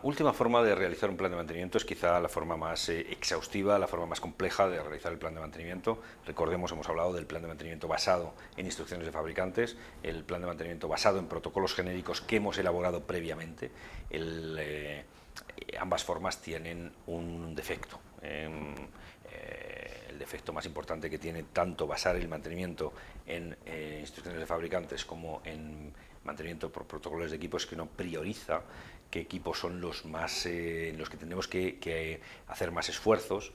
última forma de realizar un plan de mantenimiento es quizá la forma más exhaustiva, la forma más compleja de realizar el plan de mantenimiento. Recordemos, hemos hablado del plan de mantenimiento basado en instrucciones de fabricantes, el plan de mantenimiento basado en protocolos genéricos que hemos elaborado previamente. Ambas formas tienen un defecto. El defecto más importante que tiene tanto basar el mantenimiento en instrucciones de fabricantes como en mantenimiento por protocolos de equipo es que no prioriza qué equipos son los más los que tenemos que hacer más esfuerzos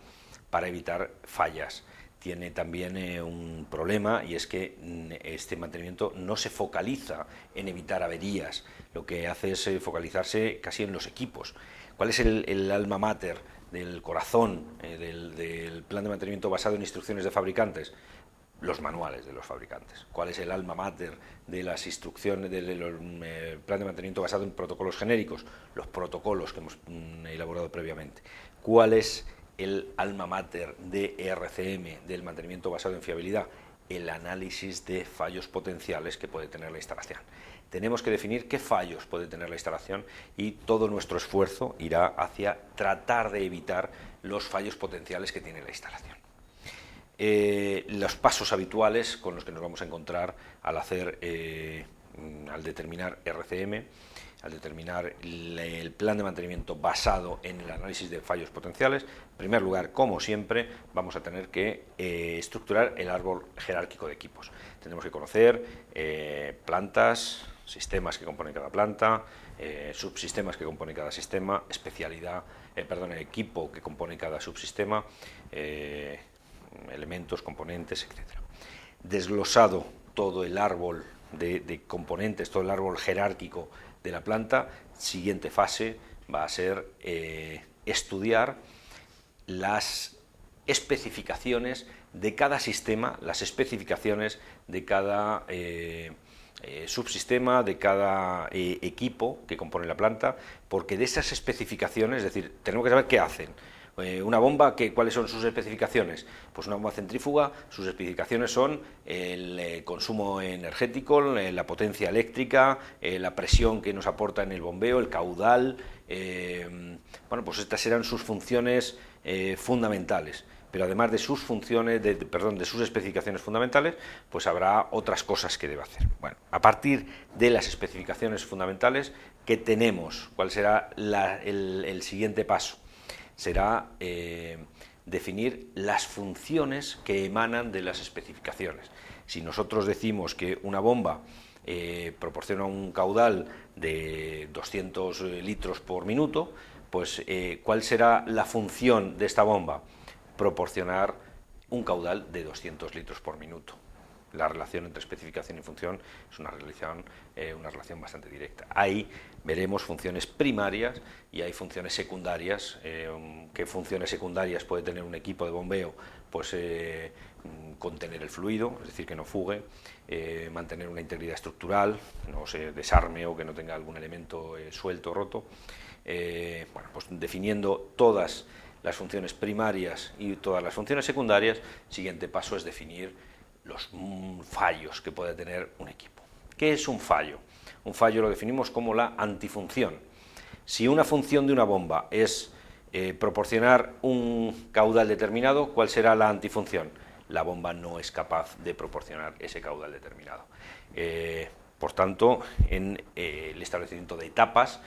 para evitar fallas. Tiene también un problema, y es que este mantenimiento no se focaliza en evitar averías, lo que hace es focalizarse casi en los equipos. ¿Cuál es el alma mater del corazón del plan de mantenimiento basado en instrucciones de fabricantes? Los manuales de los fabricantes. ¿Cuál es el alma mater de las instrucciones del plan de mantenimiento basado en protocolos genéricos? Los protocolos que hemos elaborado previamente. ¿Cuál es el alma mater de RCM, del mantenimiento basado en fiabilidad? El análisis de fallos potenciales que puede tener la instalación. Tenemos que definir qué fallos puede tener la instalación y todo nuestro esfuerzo irá hacia tratar de evitar los fallos potenciales que tiene la instalación. Los pasos habituales con los que nos vamos a encontrar al determinar RCM, al determinar el plan de mantenimiento basado en el análisis de fallos potenciales. En primer lugar, como siempre, vamos a tener que estructurar el árbol jerárquico de equipos. Tenemos que conocer plantas, sistemas que componen cada planta, subsistemas que componen cada sistema, equipo que compone cada subsistema, elementos, componentes, etc. Desglosado todo el árbol de componentes, todo el árbol jerárquico de la planta, siguiente fase va a ser estudiar las especificaciones de cada sistema, las especificaciones de cada subsistema, de cada equipo que compone la planta, porque de esas especificaciones, es decir, tenemos que saber qué hacen. Una bomba, ¿cuáles son sus especificaciones? Pues una bomba centrífuga, sus especificaciones son el consumo energético, la potencia eléctrica, la presión que nos aporta en el bombeo, el caudal. Bueno, pues estas serán sus funciones fundamentales. Pero además de sus funciones, de sus especificaciones fundamentales, pues habrá otras cosas que debe hacer. Bueno, a partir de las especificaciones fundamentales, ¿qué tenemos? ¿Cuál será el siguiente paso? Será definir las funciones que emanan de las especificaciones. Si nosotros decimos que una bomba proporciona un caudal de 200 litros por minuto, pues ¿cuál será la función de esta bomba? Proporcionar un caudal de 200 litros por minuto. La relación entre especificación y función es una relación bastante directa. Ahí veremos funciones primarias y hay funciones secundarias. ¿Qué funciones secundarias puede tener un equipo de bombeo? Pues contener el fluido, es decir, que no fugue, mantener una integridad estructural, no se desarme o que no tenga algún elemento suelto o roto. Bueno, pues definiendo todas las funciones primarias y todas las funciones secundarias, el siguiente paso es definir los fallos que puede tener un equipo. ¿Qué es un fallo? Un fallo lo definimos como la antifunción. Si una función de una bomba es proporcionar un caudal determinado, ¿cuál será la antifunción? La bomba no es capaz de proporcionar ese caudal determinado. Por tanto, en el establecimiento de etapas,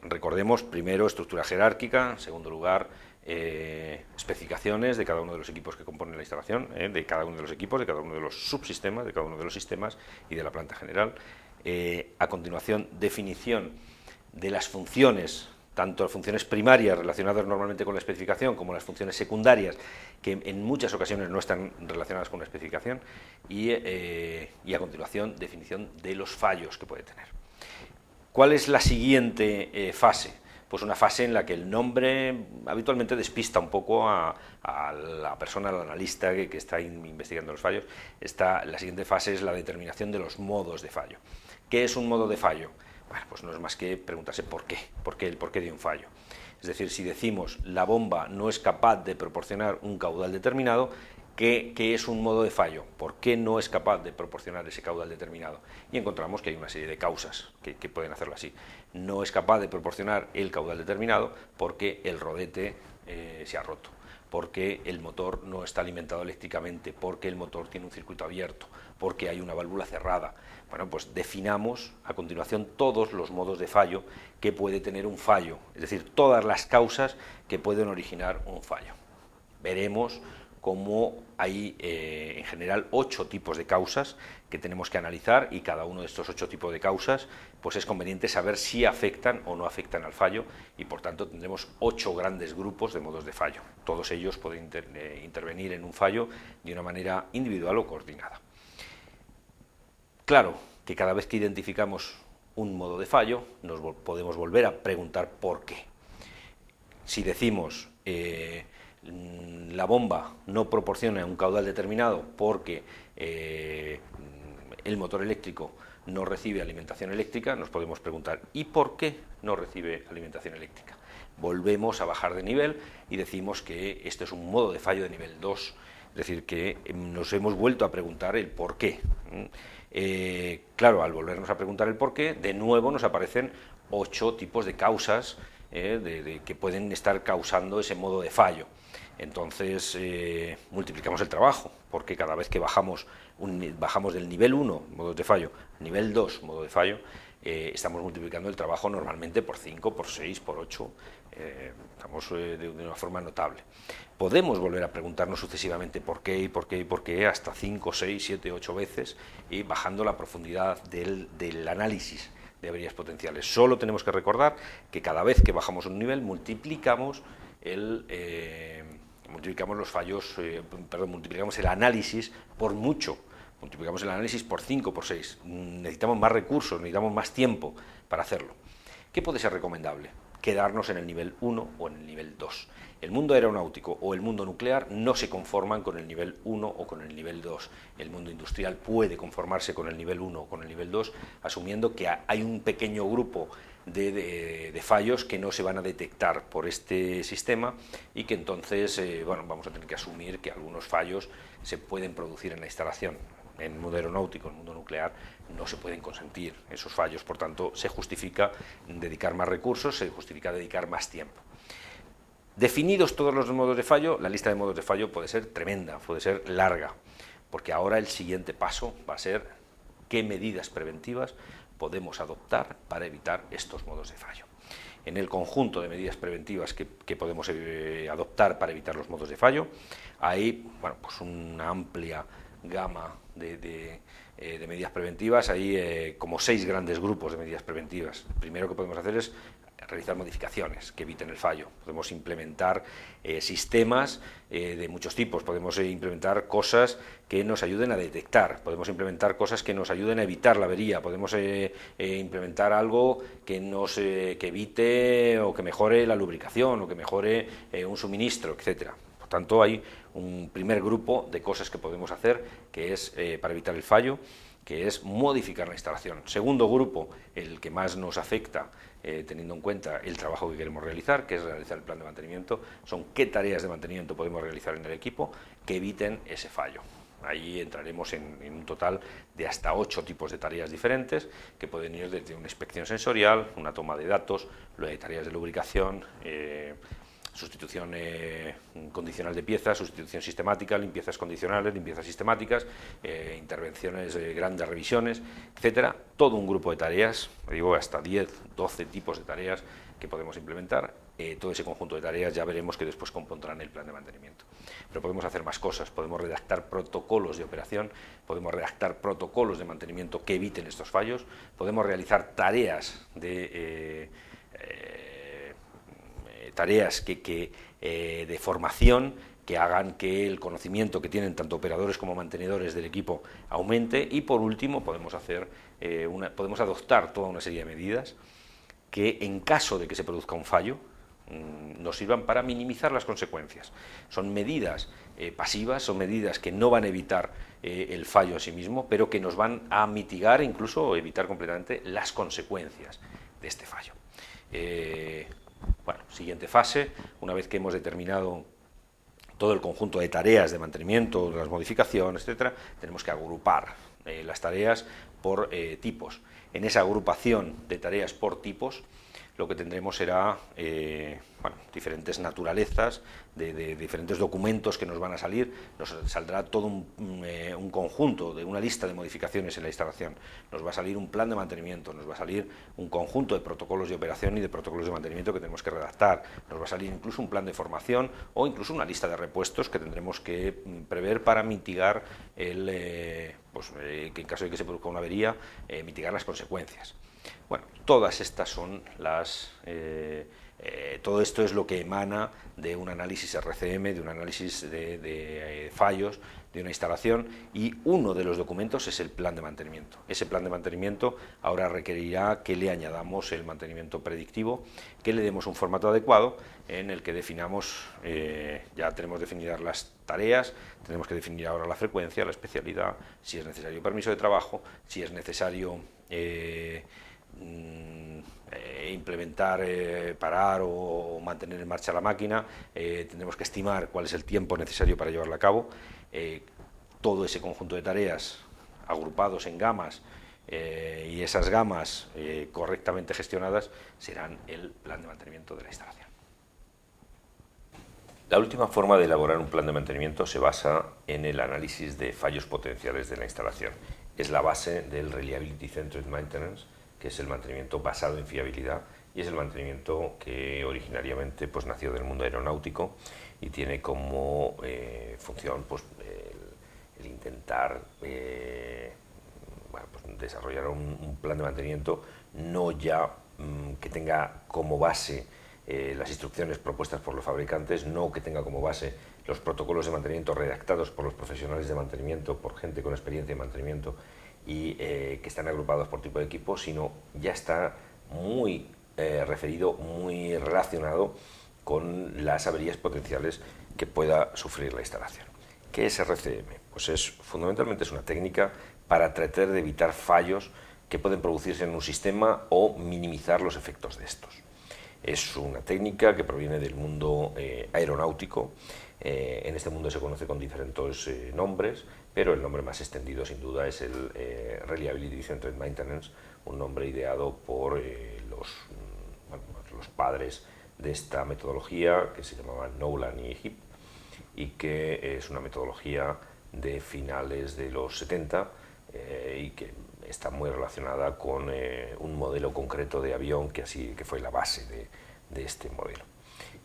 recordemos primero estructura jerárquica, en segundo lugar especificaciones de cada uno de los equipos que componen la instalación, de cada uno de los equipos, de cada uno de los subsistemas, de cada uno de los sistemas y de la planta general. A continuación, definición de las funciones, tanto las funciones primarias relacionadas normalmente con la especificación como las funciones secundarias, que en muchas ocasiones no están relacionadas con la especificación, y a continuación, definición de los fallos que puede tener. ¿Cuál es la siguiente fase? Pues una fase en la que el nombre habitualmente despista un poco a la persona, al analista que está investigando los fallos. La siguiente fase es la determinación de los modos de fallo. ¿Qué es un modo de fallo? Bueno, pues no es más que preguntarse por qué, el porqué de un fallo. Es decir, si decimos la bomba no es capaz de proporcionar un caudal determinado, ¿Qué es un modo de fallo? ¿Por qué no es capaz de proporcionar ese caudal determinado? Y encontramos que hay una serie de causas que pueden hacerlo así. No es capaz de proporcionar el caudal determinado porque el rodete se ha roto, porque el motor no está alimentado eléctricamente, porque el motor tiene un circuito abierto, porque hay una válvula cerrada. Bueno, pues definamos a continuación todos los modos de fallo que puede tener un fallo, es decir, todas las causas que pueden originar un fallo. Veremos cómo hay en general 8 tipos de causas que tenemos que analizar, y cada uno de estos 8 tipos de causas pues es conveniente saber si afectan o no afectan al fallo, y por tanto tendremos 8 grandes grupos de modos de fallo. Todos ellos pueden intervenir en un fallo de una manera individual o coordinada. Claro que cada vez que identificamos un modo de fallo nos podemos volver a preguntar por qué. Si decimos la bomba no proporciona un caudal determinado porque el motor eléctrico no recibe alimentación eléctrica, nos podemos preguntar ¿y por qué no recibe alimentación eléctrica? Volvemos a bajar de nivel y decimos que este es un modo de fallo de nivel 2, es decir, que nos hemos vuelto a preguntar el por qué. Claro, al volvernos a preguntar el por qué, de nuevo nos aparecen 8 tipos de causas que pueden estar causando ese modo de fallo. Entonces multiplicamos el trabajo, porque cada vez que bajamos del nivel 1, modos de fallo, nivel 2, modo de fallo, estamos multiplicando el trabajo normalmente por 5, por 6, por 8, estamos de una forma notable. Podemos volver a preguntarnos sucesivamente por qué y por qué y por qué, hasta 5, 6, 7, 8 veces, y bajando la profundidad del análisis de averías potenciales. Solo tenemos que recordar que cada vez que bajamos un nivel multiplicamos los fallos, multiplicamos el análisis por mucho, multiplicamos el análisis por 5, por 6, necesitamos más recursos, necesitamos más tiempo para hacerlo. ¿Qué puede ser recomendable? Quedarnos en el nivel 1 o en el nivel 2. El mundo aeronáutico o el mundo nuclear no se conforman con el nivel 1 o con el nivel 2. El mundo industrial puede conformarse con el nivel 1 o con el nivel 2, asumiendo que hay un pequeño grupo de fallos que no se van a detectar por este sistema, y que entonces vamos a tener que asumir que algunos fallos se pueden producir en la instalación. En el mundo aeronáutico, en el mundo nuclear, no se pueden consentir esos fallos, por tanto se justifica dedicar más recursos, se justifica dedicar más tiempo. Definidos todos los modos de fallo, la lista de modos de fallo puede ser tremenda, puede ser larga, porque ahora el siguiente paso va a ser qué medidas preventivas podemos adoptar para evitar estos modos de fallo. En el conjunto de medidas preventivas que podemos adoptar para evitar los modos de fallo, hay pues una amplia gama de medidas preventivas. Hay como 6 grandes grupos de medidas preventivas. Lo primero que podemos hacer es realizar modificaciones que eviten el fallo. Podemos implementar sistemas de muchos tipos, podemos implementar cosas que nos ayuden a detectar, podemos implementar cosas que nos ayuden a evitar la avería, podemos implementar algo que que evite o que mejore la lubricación o que mejore un suministro, etcétera. Por tanto, hay un primer grupo de cosas que podemos hacer, que es para evitar el fallo, que es modificar la instalación. Segundo grupo, el que más nos afecta, teniendo en cuenta el trabajo que queremos realizar, que es realizar el plan de mantenimiento, son qué tareas de mantenimiento podemos realizar en el equipo que eviten ese fallo. Ahí entraremos en un total de hasta 8 tipos de tareas diferentes, que pueden ir desde una inspección sensorial, una toma de datos, luego hay tareas de lubricación, sustitución condicional de piezas, sustitución sistemática, limpiezas condicionales, limpiezas sistemáticas, intervenciones, grandes revisiones, etcétera. Todo un grupo de tareas, digo hasta 10, 12 tipos de tareas que podemos implementar. Todo ese conjunto de tareas ya veremos que después compondrán el plan de mantenimiento. Pero podemos hacer más cosas, podemos redactar protocolos de operación, podemos redactar protocolos de mantenimiento que eviten estos fallos, podemos realizar tareas de formación que hagan que el conocimiento que tienen tanto operadores como mantenedores del equipo aumente, y por último podemos adoptar toda una serie de medidas que, en caso de que se produzca un fallo, nos sirvan para minimizar las consecuencias. Son medidas pasivas, son medidas que no van a evitar el fallo en sí mismo, pero que nos van a mitigar e incluso evitar completamente las consecuencias de este fallo. Siguiente fase, una vez que hemos determinado todo el conjunto de tareas de mantenimiento, de las modificaciones, etcétera, tenemos que agrupar las tareas por tipos. En esa agrupación de tareas por tipos, lo que tendremos será diferentes naturalezas de diferentes documentos que nos van a salir. Nos saldrá todo un conjunto, de una lista de modificaciones en la instalación, nos va a salir un plan de mantenimiento, nos va a salir un conjunto de protocolos de operación y de protocolos de mantenimiento que tenemos que redactar, nos va a salir incluso un plan de formación o incluso una lista de repuestos que tendremos que prever para mitigar que en caso de que se produzca una avería, mitigar las consecuencias. Bueno, todas estas son todo esto es lo que emana de un análisis RCM, de un análisis de fallos de una instalación, y uno de los documentos es el plan de mantenimiento. Ese plan de mantenimiento ahora requerirá que le añadamos el mantenimiento predictivo, que le demos un formato adecuado en el que definamos, ya tenemos definidas las tareas, tenemos que definir ahora la frecuencia, la especialidad, si es necesario permiso de trabajo, si es necesario implementar, parar o mantener en marcha la máquina, tendremos que estimar cuál es el tiempo necesario para llevarla a cabo. Todo ese conjunto de tareas agrupados en gamas y esas gamas correctamente gestionadas serán el plan de mantenimiento de la instalación. La última forma de elaborar un plan de mantenimiento se basa en el análisis de fallos potenciales de la instalación. Es la base del Reliability Centered Maintenance, que es el mantenimiento basado en fiabilidad, y es el mantenimiento que originariamente nació del mundo aeronáutico y tiene como función el intentar desarrollar un plan de mantenimiento no ya que tenga como base las instrucciones propuestas por los fabricantes, no que tenga como base los protocolos de mantenimiento redactados por los profesionales de mantenimiento, por gente con experiencia en mantenimiento y que están agrupados por tipo de equipo, sino ya está muy referido, muy relacionado con las averías potenciales que pueda sufrir la instalación. ¿Qué es RCM? Pues fundamentalmente es una técnica para tratar de evitar fallos que pueden producirse en un sistema o minimizar los efectos de estos. Es una técnica que proviene del mundo aeronáutico. En este mundo se conoce con diferentes nombres, pero el nombre más extendido sin duda es el Reliability Centered Maintenance, un nombre ideado por los padres de esta metodología, que se llamaban Nolan y Heap, y que es una metodología de finales de los 70 y que está muy relacionada con un modelo concreto de avión que fue la base de este modelo.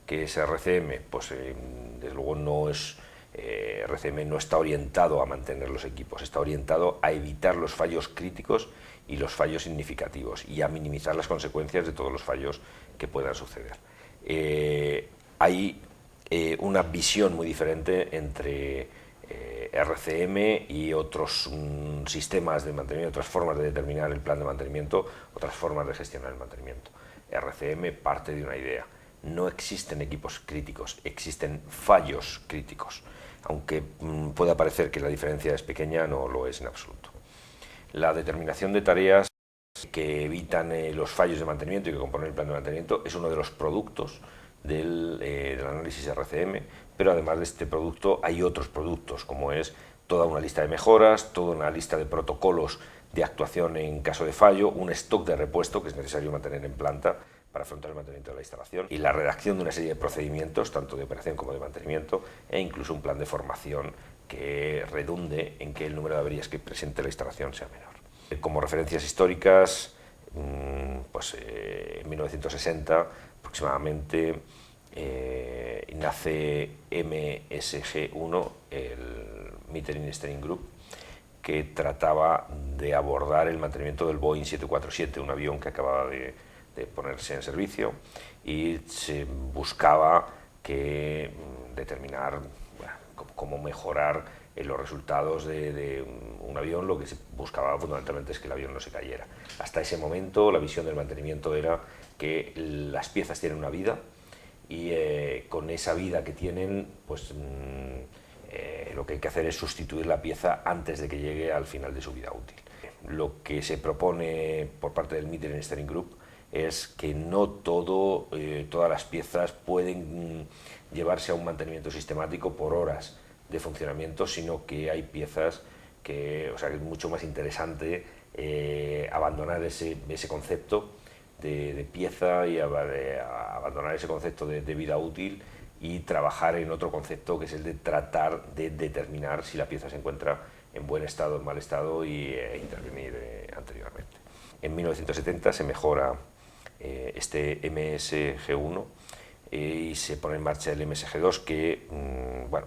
¿Qué es RCM? Pues desde luego no es... RCM no está orientado a mantener los equipos, está orientado a evitar los fallos críticos y los fallos significativos y a minimizar las consecuencias de todos los fallos que puedan suceder. Hay una visión muy diferente entre RCM y otros sistemas de mantenimiento, otras formas de determinar el plan de mantenimiento, otras formas de gestionar el mantenimiento. RCM parte de una idea: no existen equipos críticos, existen fallos críticos. Aunque pueda parecer que la diferencia es pequeña, no lo es en absoluto. La determinación de tareas que evitan los fallos de mantenimiento y que componen el plan de mantenimiento es uno de los productos del análisis RCM, pero además de este producto hay otros productos, como es toda una lista de mejoras, toda una lista de protocolos de actuación en caso de fallo, un stock de repuesto que es necesario mantener en planta para afrontar el mantenimiento de la instalación, y la redacción de una serie de procedimientos, tanto de operación como de mantenimiento, e incluso un plan de formación que redunde en que el número de averías que presente la instalación sea menor. Como referencias históricas, en 1960 aproximadamente nace MSG-1, el Metering Steering Group, que trataba de abordar el mantenimiento del Boeing 747, un avión que acababa de ponerse en servicio, y se buscaba determinar cómo mejorar los resultados de un avión. Lo que se buscaba fundamentalmente es que el avión no se cayera. Hasta ese momento la visión del mantenimiento era que las piezas tienen una vida y con esa vida que tienen, lo que hay que hacer es sustituir la pieza antes de que llegue al final de su vida útil. Lo que se propone por parte del Metering Steering Group es que no todas las piezas pueden llevarse a un mantenimiento sistemático por horas de funcionamiento, sino que hay piezas que es mucho más interesante abandonar ese concepto de pieza y abandonar ese concepto de vida útil y trabajar en otro concepto, que es el de tratar de determinar si la pieza se encuentra en buen estado o en mal estado y intervenir anteriormente. En 1970 se mejora este MSG1 y se pone en marcha el MSG2, que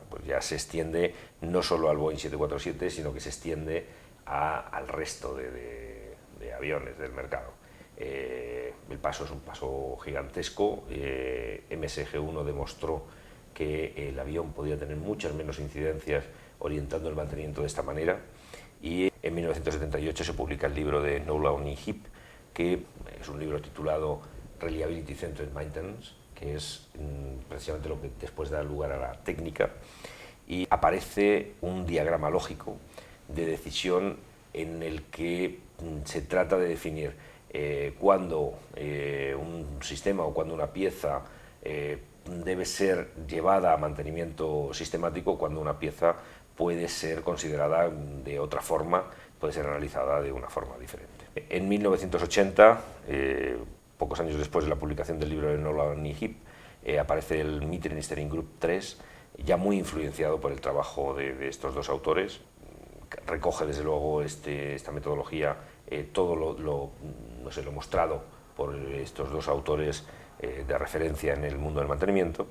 pues ya se extiende no solo al Boeing 747, sino que se extiende al resto de aviones del mercado. El paso es un paso gigantesco. MSG1 demostró que el avión podía tener muchas menos incidencias orientando el mantenimiento de esta manera, y en 1978 se publica el libro de Nolan y Heap, que es un libro titulado Reliability Centered Maintenance, que es precisamente lo que después da lugar a la técnica, y aparece un diagrama lógico de decisión en el que se trata de definir cuándo un sistema o cuándo una pieza debe ser llevada a mantenimiento sistemático, cuando una pieza puede ser considerada de otra forma, puede ser analizada de una forma diferente. En 1980, pocos años después de la publicación del libro de Nolan y Heap, aparece el Metering Steering Group 3, ya muy influenciado por el trabajo de estos dos autores. Recoge desde luego esta metodología todo lo mostrado por estos dos autores de referencia en el mundo del mantenimiento.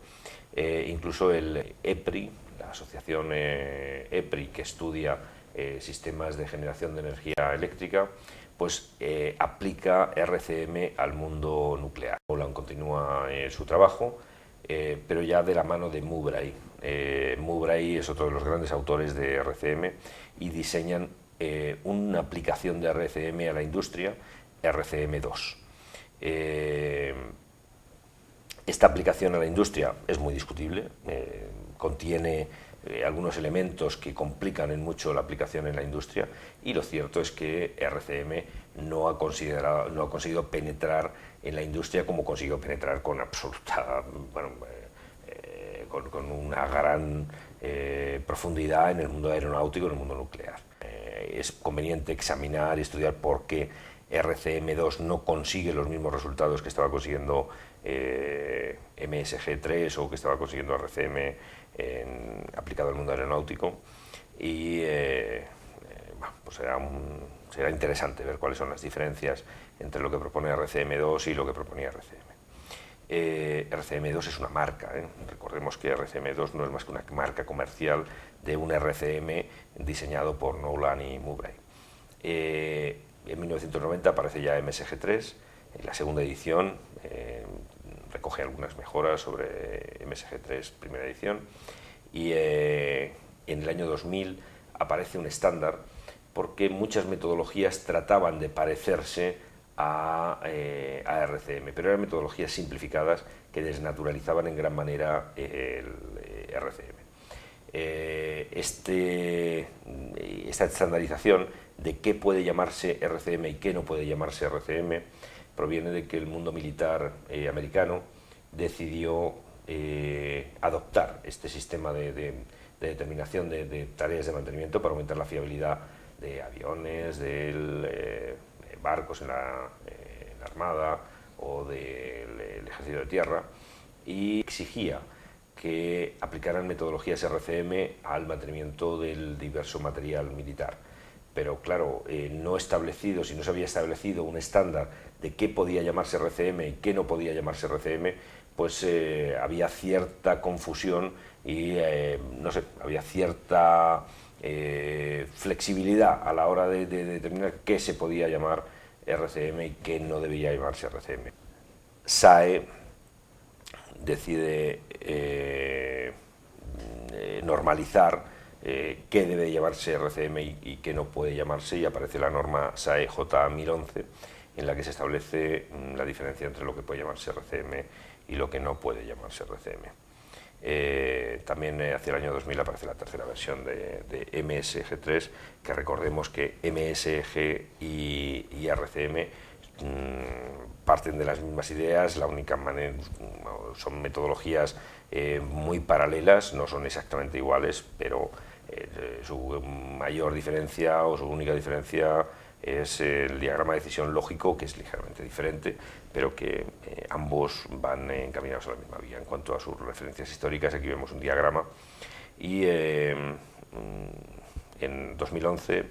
Incluso el EPRI, la asociación EPRI, que estudia sistemas de generación de energía eléctrica, pues aplica RCM al mundo nuclear. Nolan continúa su trabajo, pero ya de la mano de Mowbray. Mowbray es otro de los grandes autores de RCM y diseñan una aplicación de RCM a la industria, RCM2. Esta aplicación a la industria es muy discutible, contiene algunos elementos que complican en mucho la aplicación en la industria, y lo cierto es que RCM no ha conseguido penetrar en la industria como consiguió penetrar con absoluta, con una gran profundidad en el mundo aeronáutico y en el mundo nuclear. Es conveniente examinar y estudiar por qué RCM2 no consigue los mismos resultados que estaba consiguiendo MSG3 o que estaba consiguiendo RCM aplicado al mundo aeronáutico, y pues será interesante ver cuáles son las diferencias entre lo que propone RCM2 y lo que proponía RCM. RCM2 es una marca, recordemos que RCM2 no es más que una marca comercial de un RCM diseñado por Nolan y Mowbray. En 1990 aparece ya MSG3, en la segunda edición recoge algunas mejoras sobre MSG3 primera edición, y en el año 2000 aparece un estándar porque muchas metodologías trataban de parecerse a RCM, pero eran metodologías simplificadas que desnaturalizaban en gran manera el RCM. Esta estandarización de qué puede llamarse RCM y qué no puede llamarse RCM proviene de que el mundo militar americano decidió adoptar este sistema de determinación de tareas de mantenimiento para aumentar la fiabilidad de aviones, de barcos en la Armada o del Ejército de Tierra, y exigía que aplicaran metodologías RCM al mantenimiento del diverso material militar. Pero claro, si no se había establecido un estándar de qué podía llamarse RCM y qué no podía llamarse RCM, pues había cierta confusión y había cierta flexibilidad a la hora de determinar qué se podía llamar RCM y qué no debía llamarse RCM. SAE decide normalizar qué debe llamarse RCM y qué no puede llamarse, y aparece la norma SAE J1011, en la que se establece la diferencia entre lo que puede llamarse RCM y lo que no puede llamarse RCM. También hacia el año 2000 aparece la tercera versión de MSG3, que recordemos que MSG y RCM parten de las mismas ideas, la única manera, son metodologías muy paralelas, no son exactamente iguales, pero su mayor diferencia o su única diferencia es el diagrama de decisión lógico, que es ligeramente diferente, pero que ambos van encaminados a la misma vía. En cuanto a sus referencias históricas, aquí vemos un diagrama y en 2011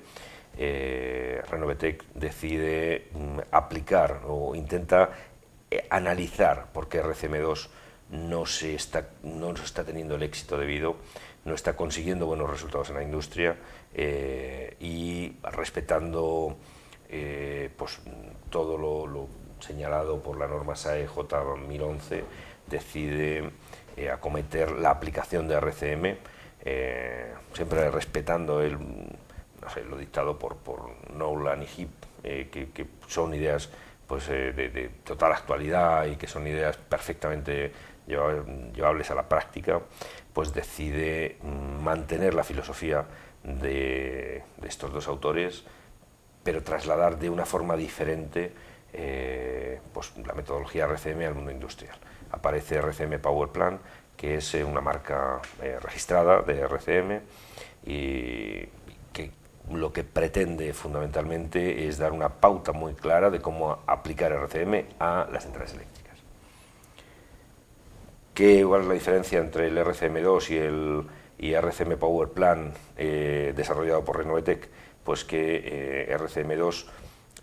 Renovetec decide aplicar o intenta analizar por qué RCM2 no está teniendo el éxito debido, no está consiguiendo buenos resultados en la industria y respetando pues, todo lo señalado por la norma SAE J1011, decide acometer la aplicación de RCM, siempre respetando lo dictado por Knowland y Heap, que son ideas pues, de total actualidad y que son ideas perfectamente llevables a la práctica, pues decide mantener la filosofía de estos dos autores, pero trasladar de una forma diferente pues, la metodología RCM al mundo industrial. Aparece RCM Power Plan, que es una marca registrada de RCM y que lo que pretende fundamentalmente es dar una pauta muy clara de cómo aplicar RCM a las centrales eléctricas. ¿Cuál es la diferencia entre el RCM2 y RCM Power Plan desarrollado por Renovetec? Pues que RCM2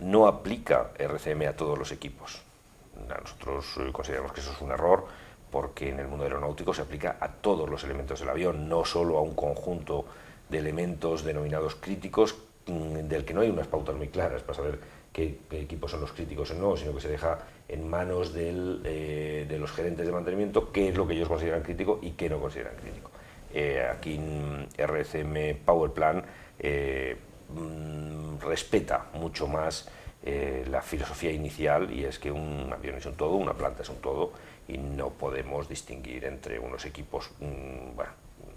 no aplica RCM a todos los equipos. Nosotros consideramos que eso es un error, porque en el mundo aeronáutico se aplica a todos los elementos del avión, no solo a un conjunto de elementos denominados críticos, del que no hay unas pautas muy claras para saber qué equipos son los críticos o no, sino que se deja en manos de los gerentes de mantenimiento qué es lo que ellos consideran crítico y qué no consideran crítico. Aquí en RCM Power Plan respeta mucho más la filosofía inicial, y es que un avión es un todo, una planta es un todo, y no podemos distinguir entre unos equipos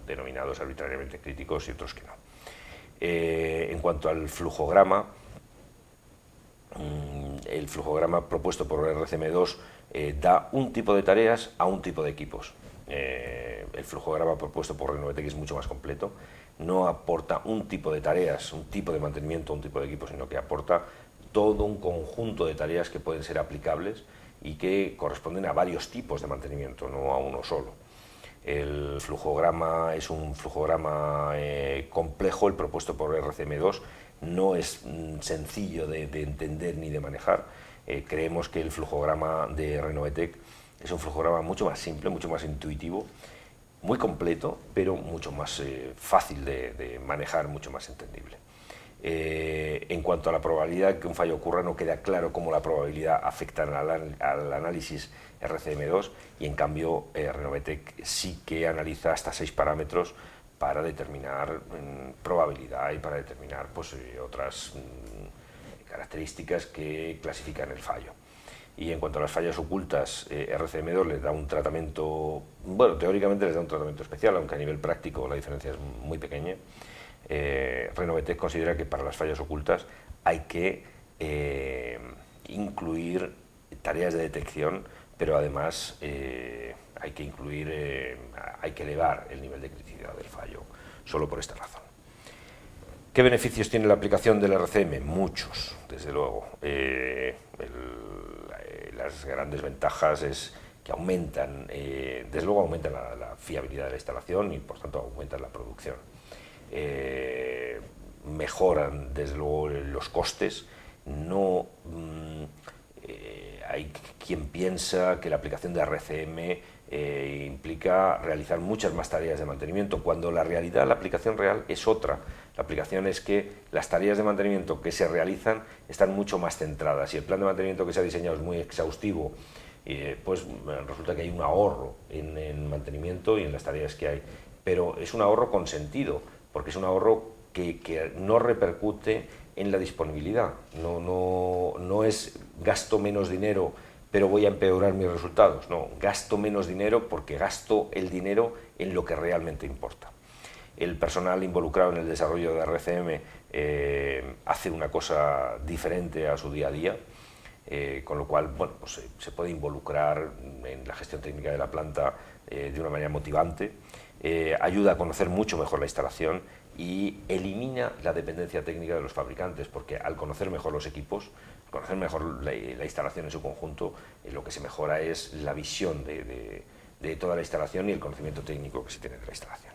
denominados arbitrariamente críticos y otros que no. En cuanto al flujograma, el flujograma propuesto por RCM2 da un tipo de tareas a un tipo de equipos. El flujograma propuesto por Renovetec es mucho más completo, no aporta un tipo de tareas, un tipo de mantenimiento, un tipo de equipo, sino que aporta todo un conjunto de tareas que pueden ser aplicables y que corresponden a varios tipos de mantenimiento, no a uno solo. El flujograma es un flujograma complejo, el propuesto por RCM2 no es sencillo de entender ni de manejar. Creemos que el flujograma de Renovetec es un flujograma mucho más simple, mucho más intuitivo, muy completo, pero mucho más fácil de manejar, mucho más entendible. En cuanto a la probabilidad de que un fallo ocurra, no queda claro cómo la probabilidad afecta al análisis RCM2, y en cambio Renovetec sí que analiza hasta 6 parámetros para determinar probabilidad y para determinar pues, otras características que clasifican el fallo. Y en cuanto a las fallas ocultas, RCM2 les da un tratamiento, bueno, teóricamente les da un tratamiento especial, aunque a nivel práctico la diferencia es muy pequeña. Renovetec considera que para las fallas ocultas hay que incluir tareas de detección, pero además hay que elevar el nivel de criticidad del fallo, solo por esta razón. ¿Qué beneficios tiene la aplicación del RCM? Muchos, desde luego. Las grandes ventajas es que aumentan, desde luego aumentan la fiabilidad de la instalación y por tanto aumentan la producción. Mejoran desde luego los costes. No hay quien piensa que la aplicación de RCM implica realizar muchas más tareas de mantenimiento, cuando la realidad, la aplicación real es otra. La aplicación es que las tareas de mantenimiento que se realizan están mucho más centradas, y el plan de mantenimiento que se ha diseñado es muy exhaustivo, pues resulta que hay un ahorro en mantenimiento y en las tareas que hay, pero es un ahorro con sentido, porque es un ahorro que no repercute en la disponibilidad, no es gasto menos dinero pero voy a empeorar mis resultados. No, gasto menos dinero porque gasto el dinero en lo que realmente importa. El personal involucrado en el desarrollo de RCM hace una cosa diferente a su día a día. con lo cual bueno, pues, se puede involucrar en la gestión técnica de la planta de una manera motivante, ayuda a conocer mucho mejor la instalación y elimina la dependencia técnica de los fabricantes, porque al conocer mejor los equipos, conocer mejor la instalación en su conjunto, lo que se mejora es la visión de toda la instalación y el conocimiento técnico que se tiene de la instalación.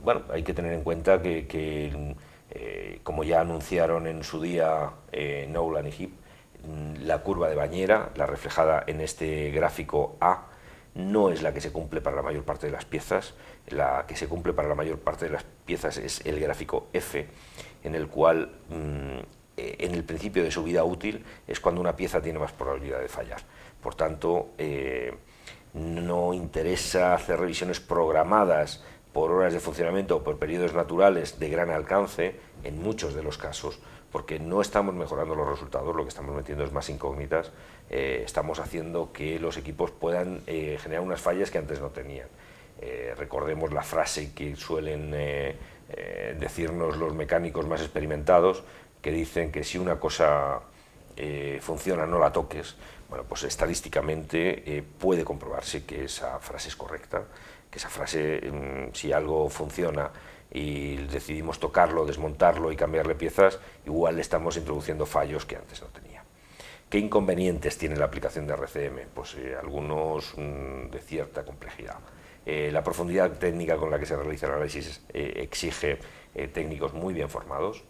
Bueno, hay que tener en cuenta que como ya anunciaron en su día Knowland y HIP, la curva de bañera, la reflejada en este gráfico A, no es la que se cumple para la mayor parte de las piezas. La que se cumple para la mayor parte de las piezas es el gráfico F, en el cual en el principio de su vida útil es cuando una pieza tiene más probabilidad de fallar. Por tanto, no interesa hacer revisiones programadas por horas de funcionamiento o por periodos naturales de gran alcance en muchos de los casos, porque no estamos mejorando los resultados, lo que estamos metiendo es más incógnitas, estamos haciendo que los equipos puedan generar unas fallas que antes no tenían. Recordemos la frase que suelen decirnos los mecánicos más experimentados, que dicen que si una cosa funciona no la toques. Bueno, pues estadísticamente puede comprobarse que esa frase es correcta, que esa frase, si algo funciona y decidimos tocarlo, desmontarlo y cambiarle piezas, igual le estamos introduciendo fallos que antes no tenía. ¿Qué inconvenientes tiene la aplicación de RCM? Pues algunos de cierta complejidad. La profundidad técnica con la que se realiza el análisis exige técnicos muy bien formados.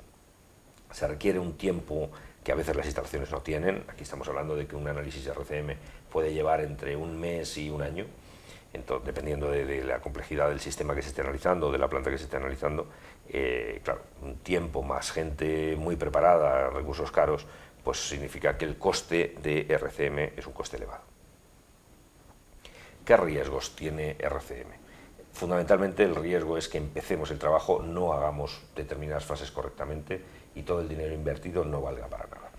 Se requiere un tiempo que a veces las instalaciones no tienen. Aquí estamos hablando de que un análisis de RCM puede llevar entre un mes y un año, entonces, dependiendo de la complejidad del sistema que se esté analizando, de la planta que se esté analizando. Claro, un tiempo más gente muy preparada, recursos caros, pues significa que el coste de RCM es un coste elevado. ¿Qué riesgos tiene RCM? Fundamentalmente el riesgo es que empecemos el trabajo, no hagamos determinadas fases correctamente y todo el dinero invertido no valga para nada.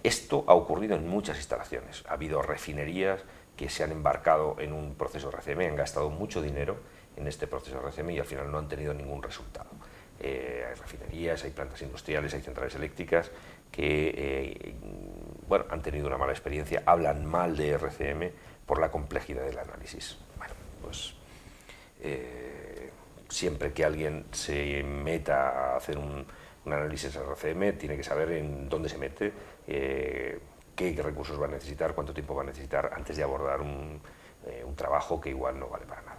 Esto ha ocurrido en muchas instalaciones. Ha habido refinerías que se han embarcado en un proceso RCM, han gastado mucho dinero en este proceso RCM y al final no han tenido ningún resultado. Hay refinerías, hay plantas industriales, hay centrales eléctricas que bueno, han tenido una mala experiencia, hablan mal de RCM por la complejidad del análisis. Bueno, pues siempre que alguien se meta a hacer un análisis RCM tiene que saber en dónde se mete, qué recursos va a necesitar, cuánto tiempo va a necesitar antes de abordar un trabajo que igual no vale para nada.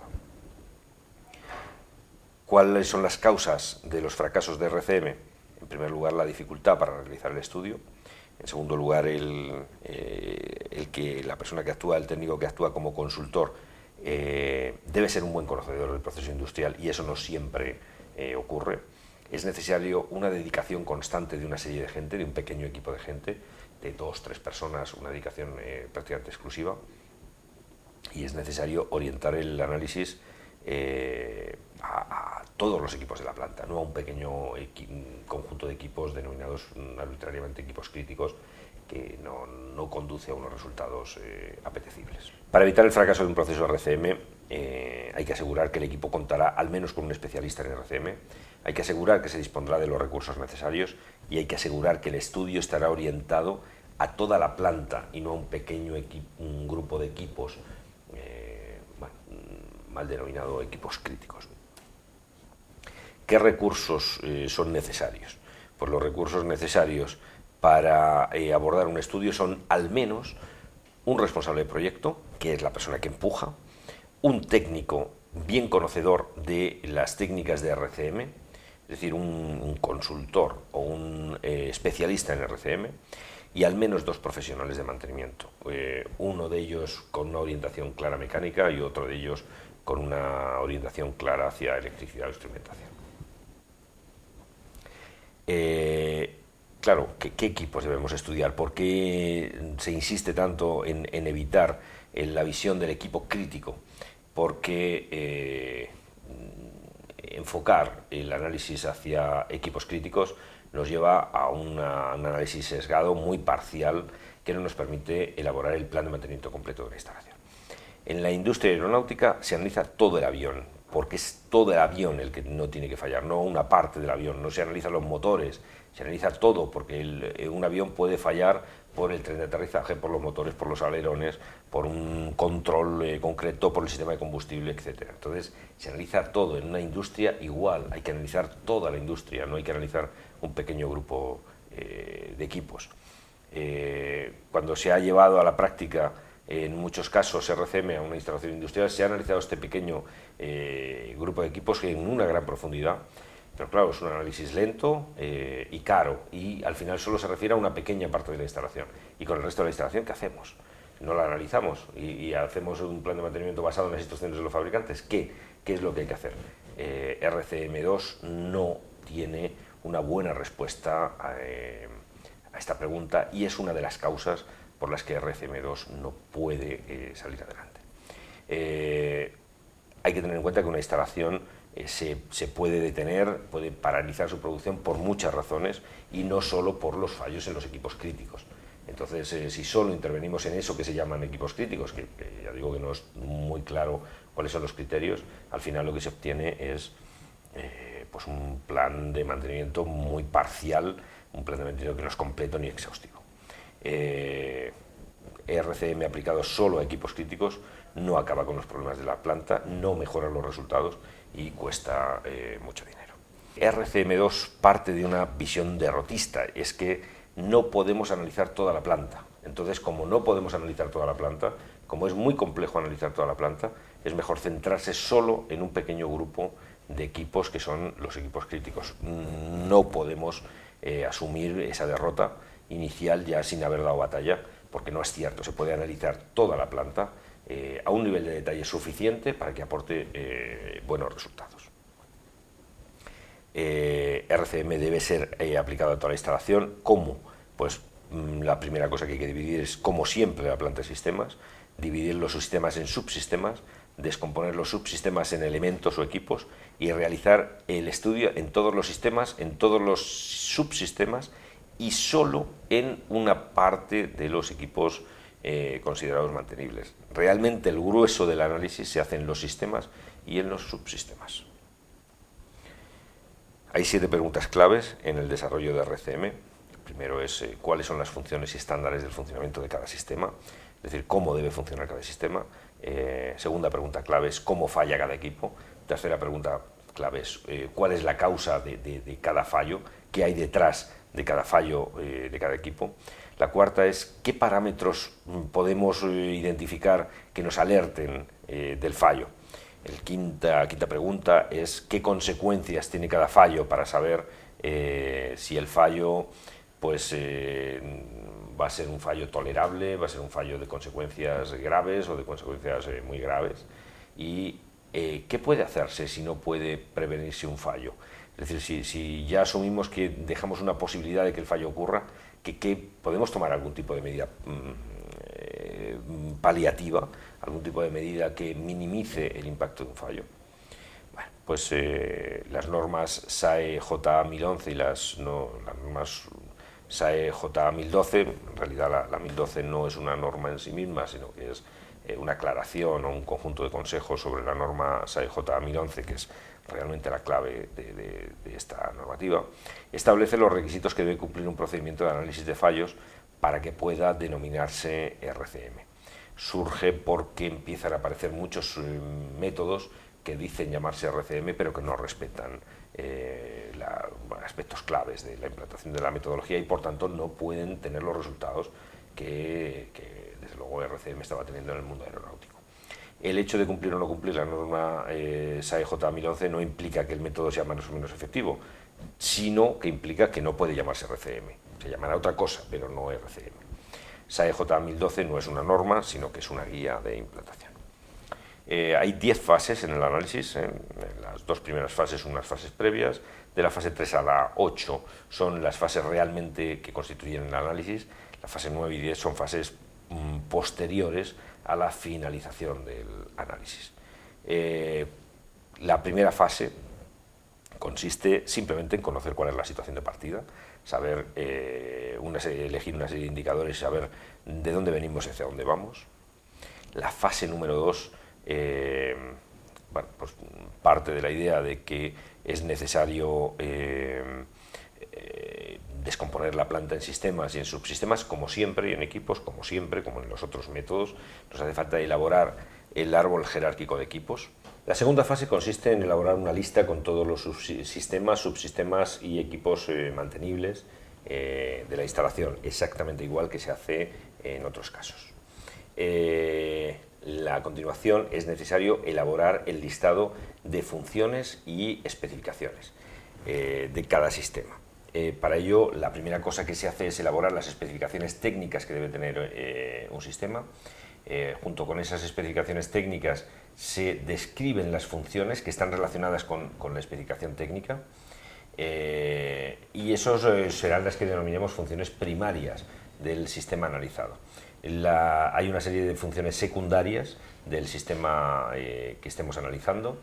¿Cuáles son las causas de los fracasos de RCM? En primer lugar, la dificultad para realizar el estudio. En segundo lugar, que la persona que actúa, el técnico que actúa como consultor, debe ser un buen conocedor del proceso industrial y eso no siempre ocurre. Es necesario una dedicación constante de una serie de gente, de un pequeño equipo de gente, de 2 o 3 personas, una dedicación prácticamente exclusiva, y es necesario orientar el análisis a todos los equipos de la planta, no a un pequeño conjunto de equipos denominados arbitrariamente equipos críticos, que no conduce a unos resultados apetecibles. Para evitar el fracaso de un proceso RCM hay que asegurar que el equipo contará al menos con un especialista en RCM, hay que asegurar que se dispondrá de los recursos necesarios y hay que asegurar que el estudio estará orientado a toda la planta y no a un pequeño un grupo de equipos, bueno, mal denominado equipos críticos. ¿Qué recursos son necesarios? Pues los recursos necesarios para abordar un estudio son al menos un responsable de proyecto, que es la persona que empuja, un técnico bien conocedor de las técnicas de RCM, es decir, un consultor o un especialista en RCM, y al menos 2 profesionales de mantenimiento, uno de ellos con una orientación clara mecánica y otro de ellos con una orientación clara hacia electricidad o instrumentación. Claro, ¿qué equipos debemos estudiar? ¿Por qué se insiste tanto en evitar la visión del equipo crítico? Porque enfocar el análisis hacia equipos críticos nos lleva a un análisis sesgado, muy parcial, que no nos permite elaborar el plan de mantenimiento completo de la instalación. En la industria aeronáutica se analiza todo el avión, porque es todo el avión el que no tiene que fallar, no una parte del avión, no se analizan los motores, se analiza todo, porque un avión puede fallar por el tren de aterrizaje, por los motores, por los alerones, por un control concreto, por el sistema de combustible, etc. Entonces, se analiza todo. En una industria igual, hay que analizar toda la industria, no hay que analizar un pequeño grupo de equipos. Cuando se ha llevado a la práctica, en muchos casos, RCM a una instalación industrial, se ha analizado este pequeño grupo de equipos en una gran profundidad. Pero claro, es un análisis lento y caro, y al final solo se refiere a una pequeña parte de la instalación. Y con el resto de la instalación, ¿qué hacemos? No la analizamos y hacemos un plan de mantenimiento basado en las instrucciones de los fabricantes. ¿Qué es lo que hay que hacer? RCM2 no tiene una buena respuesta a esta pregunta, y es una de las causas por las que RCM2 no puede salir adelante. Hay que tener en cuenta que una instalación se puede detener, puede paralizar su producción por muchas razones, y no solo por los fallos en los equipos críticos. Entonces, si solo intervenimos en eso que se llaman equipos críticos, que ya digo que no es muy claro cuáles son los criterios, al final lo que se obtiene es pues un plan de mantenimiento muy parcial, un plan de mantenimiento que no es completo ni exhaustivo. RCM aplicado solo a equipos críticos no acaba con los problemas de la planta, no mejora los resultados y cuesta mucho dinero. RCM2 parte de una visión derrotista, es que no podemos analizar toda la planta. Entonces, como no podemos analizar toda la planta, como es muy complejo analizar toda la planta, es mejor centrarse solo en un pequeño grupo de equipos que son los equipos críticos. No podemos asumir esa derrota inicial ya sin haber dado batalla, porque no es cierto. Se puede analizar toda la planta a un nivel de detalle suficiente para que aporte buenos resultados. RCM debe ser aplicado a toda la instalación. ¿Cómo? Pues la primera cosa que hay que dividir es, como siempre, la planta de sistemas, dividir los sistemas en subsistemas, descomponer los subsistemas en elementos o equipos y realizar el estudio en todos los sistemas, en todos los subsistemas y solo en una parte de los equipos considerados mantenibles. Realmente el grueso del análisis se hace en los sistemas y en los subsistemas. Hay 7 preguntas claves en el desarrollo de RCM. El primero es cuáles son las funciones y estándares del funcionamiento de cada sistema, es decir, cómo debe funcionar cada sistema. Segunda pregunta clave es cómo falla cada equipo. Tercera pregunta clave es cuál es la causa de cada fallo, qué hay detrás de cada fallo de cada equipo. La cuarta es qué parámetros podemos identificar que nos alerten del fallo. La quinta pregunta es qué consecuencias tiene cada fallo para saber si el fallo pues, va a ser un fallo tolerable, va a ser un fallo de consecuencias graves o de consecuencias muy graves, y qué puede hacerse si no puede prevenirse un fallo. Es decir, si ya asumimos que dejamos una posibilidad de que el fallo ocurra, que podemos tomar algún tipo de medida paliativa, algún tipo de medida que minimice el impacto de un fallo. Bueno, pues las normas SAE JA 1011 y las normas SAE JA 1012, en realidad la 1012 no es una norma en sí misma, sino que es una aclaración o un conjunto de consejos sobre la norma SAE JA 1011, que es realmente la clave de esta normativa. Establece los requisitos que debe cumplir un procedimiento de análisis de fallos para que pueda denominarse RCM. Surge porque empiezan a aparecer muchos métodos que dicen llamarse RCM, pero que no respetan aspectos claves de la implantación de la metodología y por tanto no pueden tener los resultados que desde luego RCM estaba teniendo en el mundo aeronáutico. El hecho de cumplir o no cumplir la norma SAE JA 1011 no implica que el método sea más o menos efectivo, sino que implica que no puede llamarse RCM. Se llamará otra cosa, pero no RCM. SAE JA 1012 no es una norma, sino que es una guía de implantación. Hay 10 fases en el análisis. En las 2 primeras fases son unas fases previas. De la fase 3 a la 8 son las fases realmente que constituyen el análisis. La fase 9 y 10 son fases posteriores a la finalización del análisis. La primera fase consiste simplemente en conocer cuál es la situación de partida, saber elegir una serie de indicadores y saber de dónde venimos y hacia dónde vamos. La fase número 2 pues parte de la idea de que es necesario descomponer la planta en sistemas y en subsistemas, como siempre, y en equipos, como siempre, como en los otros métodos. Nos hace falta elaborar el árbol jerárquico de equipos. La segunda fase consiste en elaborar una lista con todos los subsistemas, subsistemas y equipos mantenibles de la instalación, exactamente igual que se hace en otros casos. A continuación es necesario elaborar el listado de funciones y especificaciones de cada sistema. Para ello, la primera cosa que se hace es elaborar las especificaciones técnicas que debe tener un sistema. Junto con esas especificaciones técnicas se describen las funciones que están relacionadas con la especificación técnica, y esos serán las que denominemos funciones primarias del sistema analizado. Hay una serie de funciones secundarias del sistema que estemos analizando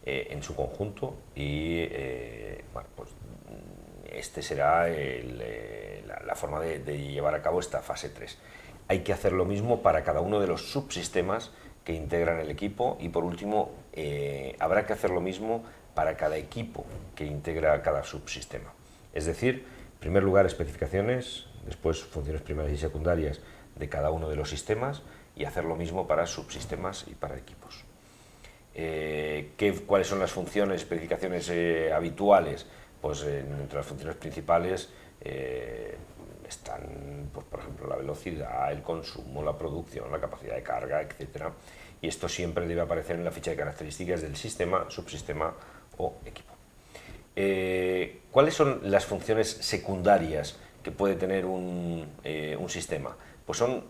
en su conjunto, y bueno, pues este será la forma de llevar a cabo esta fase 3. Hay que hacer lo mismo para cada uno de los subsistemas que integran el equipo, y por último habrá que hacer lo mismo para cada equipo que integra cada subsistema. Es decir, en primer lugar especificaciones, después funciones primarias y secundarias de cada uno de los sistemas, y hacer lo mismo para subsistemas y para equipos. ¿Cuáles son las funciones, especificaciones habituales? Pues entre las funciones principales están, pues, por ejemplo, la velocidad, el consumo, la producción, la capacidad de carga, etc. Y esto siempre debe aparecer en la ficha de características del sistema, subsistema o equipo. ¿Cuáles son las funciones secundarias que puede tener un sistema? Pues son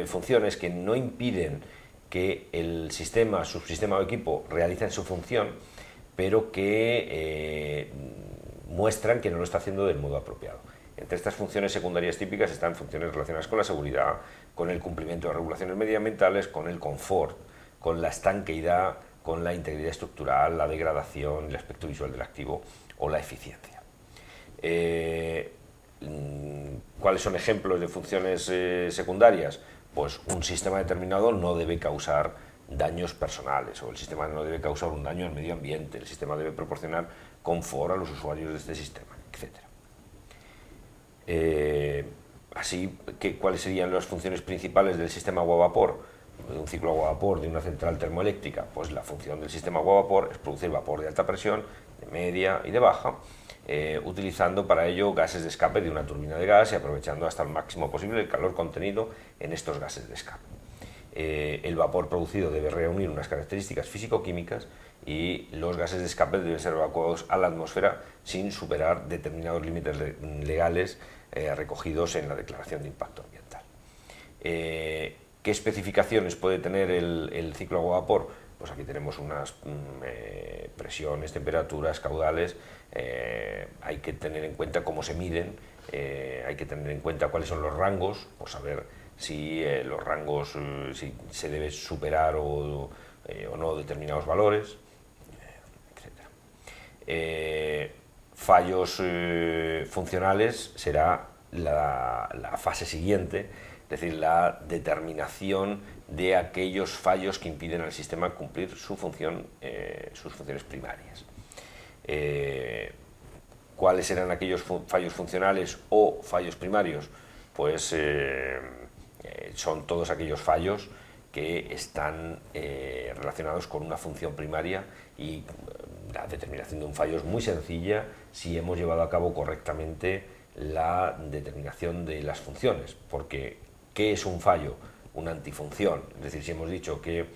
funciones que no impiden que el sistema, subsistema o equipo realicen su función, pero que muestran que no lo está haciendo del modo apropiado. Entre estas funciones secundarias típicas están funciones relacionadas con la seguridad, con el cumplimiento de regulaciones medioambientales, con el confort, con la estanqueidad, con la integridad estructural, la degradación, el aspecto visual del activo o la eficiencia. ¿Cuáles son ejemplos de funciones secundarias? Pues un sistema determinado no debe causar daños personales, o el sistema no debe causar un daño al medio ambiente, el sistema debe proporcionar confort a los usuarios de este sistema, etc. Así que, ¿cuáles serían las funciones principales del sistema agua-vapor? De un ciclo agua-vapor, de una central termoeléctrica. Pues la función del sistema agua-vapor es producir vapor de alta presión, de media y de baja, utilizando para ello gases de escape de una turbina de gas y aprovechando hasta el máximo posible el calor contenido en estos gases de escape. El vapor producido debe reunir unas características físico-químicas, y los gases de escape deben ser evacuados a la atmósfera sin superar determinados límites legales recogidos en la Declaración de Impacto Ambiental. ¿Qué especificaciones puede tener el ciclo agua-vapor? Pues aquí tenemos unas presiones, temperaturas, caudales. Hay que tener en cuenta cómo se miden, hay que tener en cuenta cuáles son los rangos, por saber si los rangos, si se debe superar o no determinados valores, etc. Fallos funcionales será la fase siguiente, es decir, la determinación de aquellos fallos que impiden al sistema cumplir su función, sus funciones primarias. ¿Cuáles serán aquellos fallos funcionales o fallos primarios? Pues son todos aquellos fallos que están relacionados con una función primaria, y la determinación de un fallo es muy sencilla si hemos llevado a cabo correctamente la determinación de las funciones, porque ¿qué es un fallo? Una antifunción. Es decir, si hemos dicho que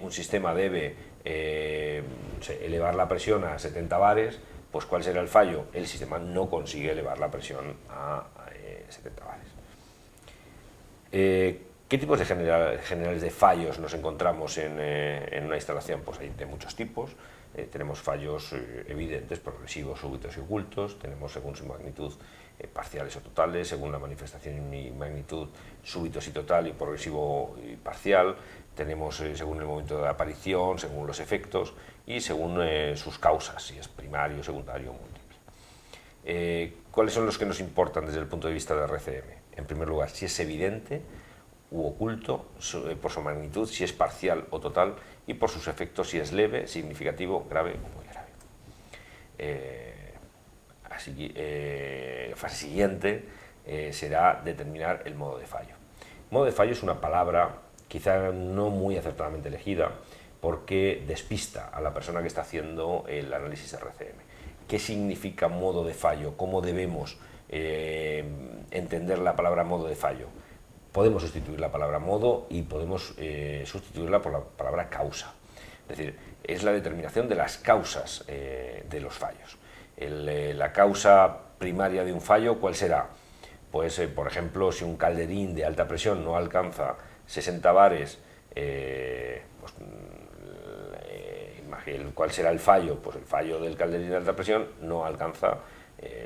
un sistema debe elevar la presión a 70 bares, pues ¿cuál será el fallo? El sistema no consigue elevar la presión a 70 bares. ¿Qué tipos de generales de fallos nos encontramos en una instalación? Pues hay de muchos tipos. Tenemos fallos evidentes, progresivos, súbitos y ocultos. Tenemos, según su magnitud, parciales o totales, según la manifestación y magnitud, súbitos y total, y progresivo y parcial. Tenemos según el momento de aparición, según los efectos y según sus causas, si es primario, secundario o múltiple. ¿Cuáles son los que nos importan desde el punto de vista de RCM? En primer lugar, si es evidente u oculto, por su magnitud, si es parcial o total, y por sus efectos, si es leve, significativo, grave o muy grave. La fase siguiente será determinar el modo de fallo. Modo de fallo es una palabra quizá no muy acertadamente elegida porque despista a la persona que está haciendo el análisis RCM. ¿Qué significa modo de fallo? ¿Cómo debemos entender la palabra modo de fallo? Podemos sustituir la palabra modo y podemos sustituirla por la palabra causa. Es decir, es la determinación de las causas de los fallos. La causa primaria de un fallo, ¿cuál será? Pues, por ejemplo, si un calderín de alta presión no alcanza 60 bares, ¿cuál será el fallo? Pues el fallo del calderín de alta presión no alcanza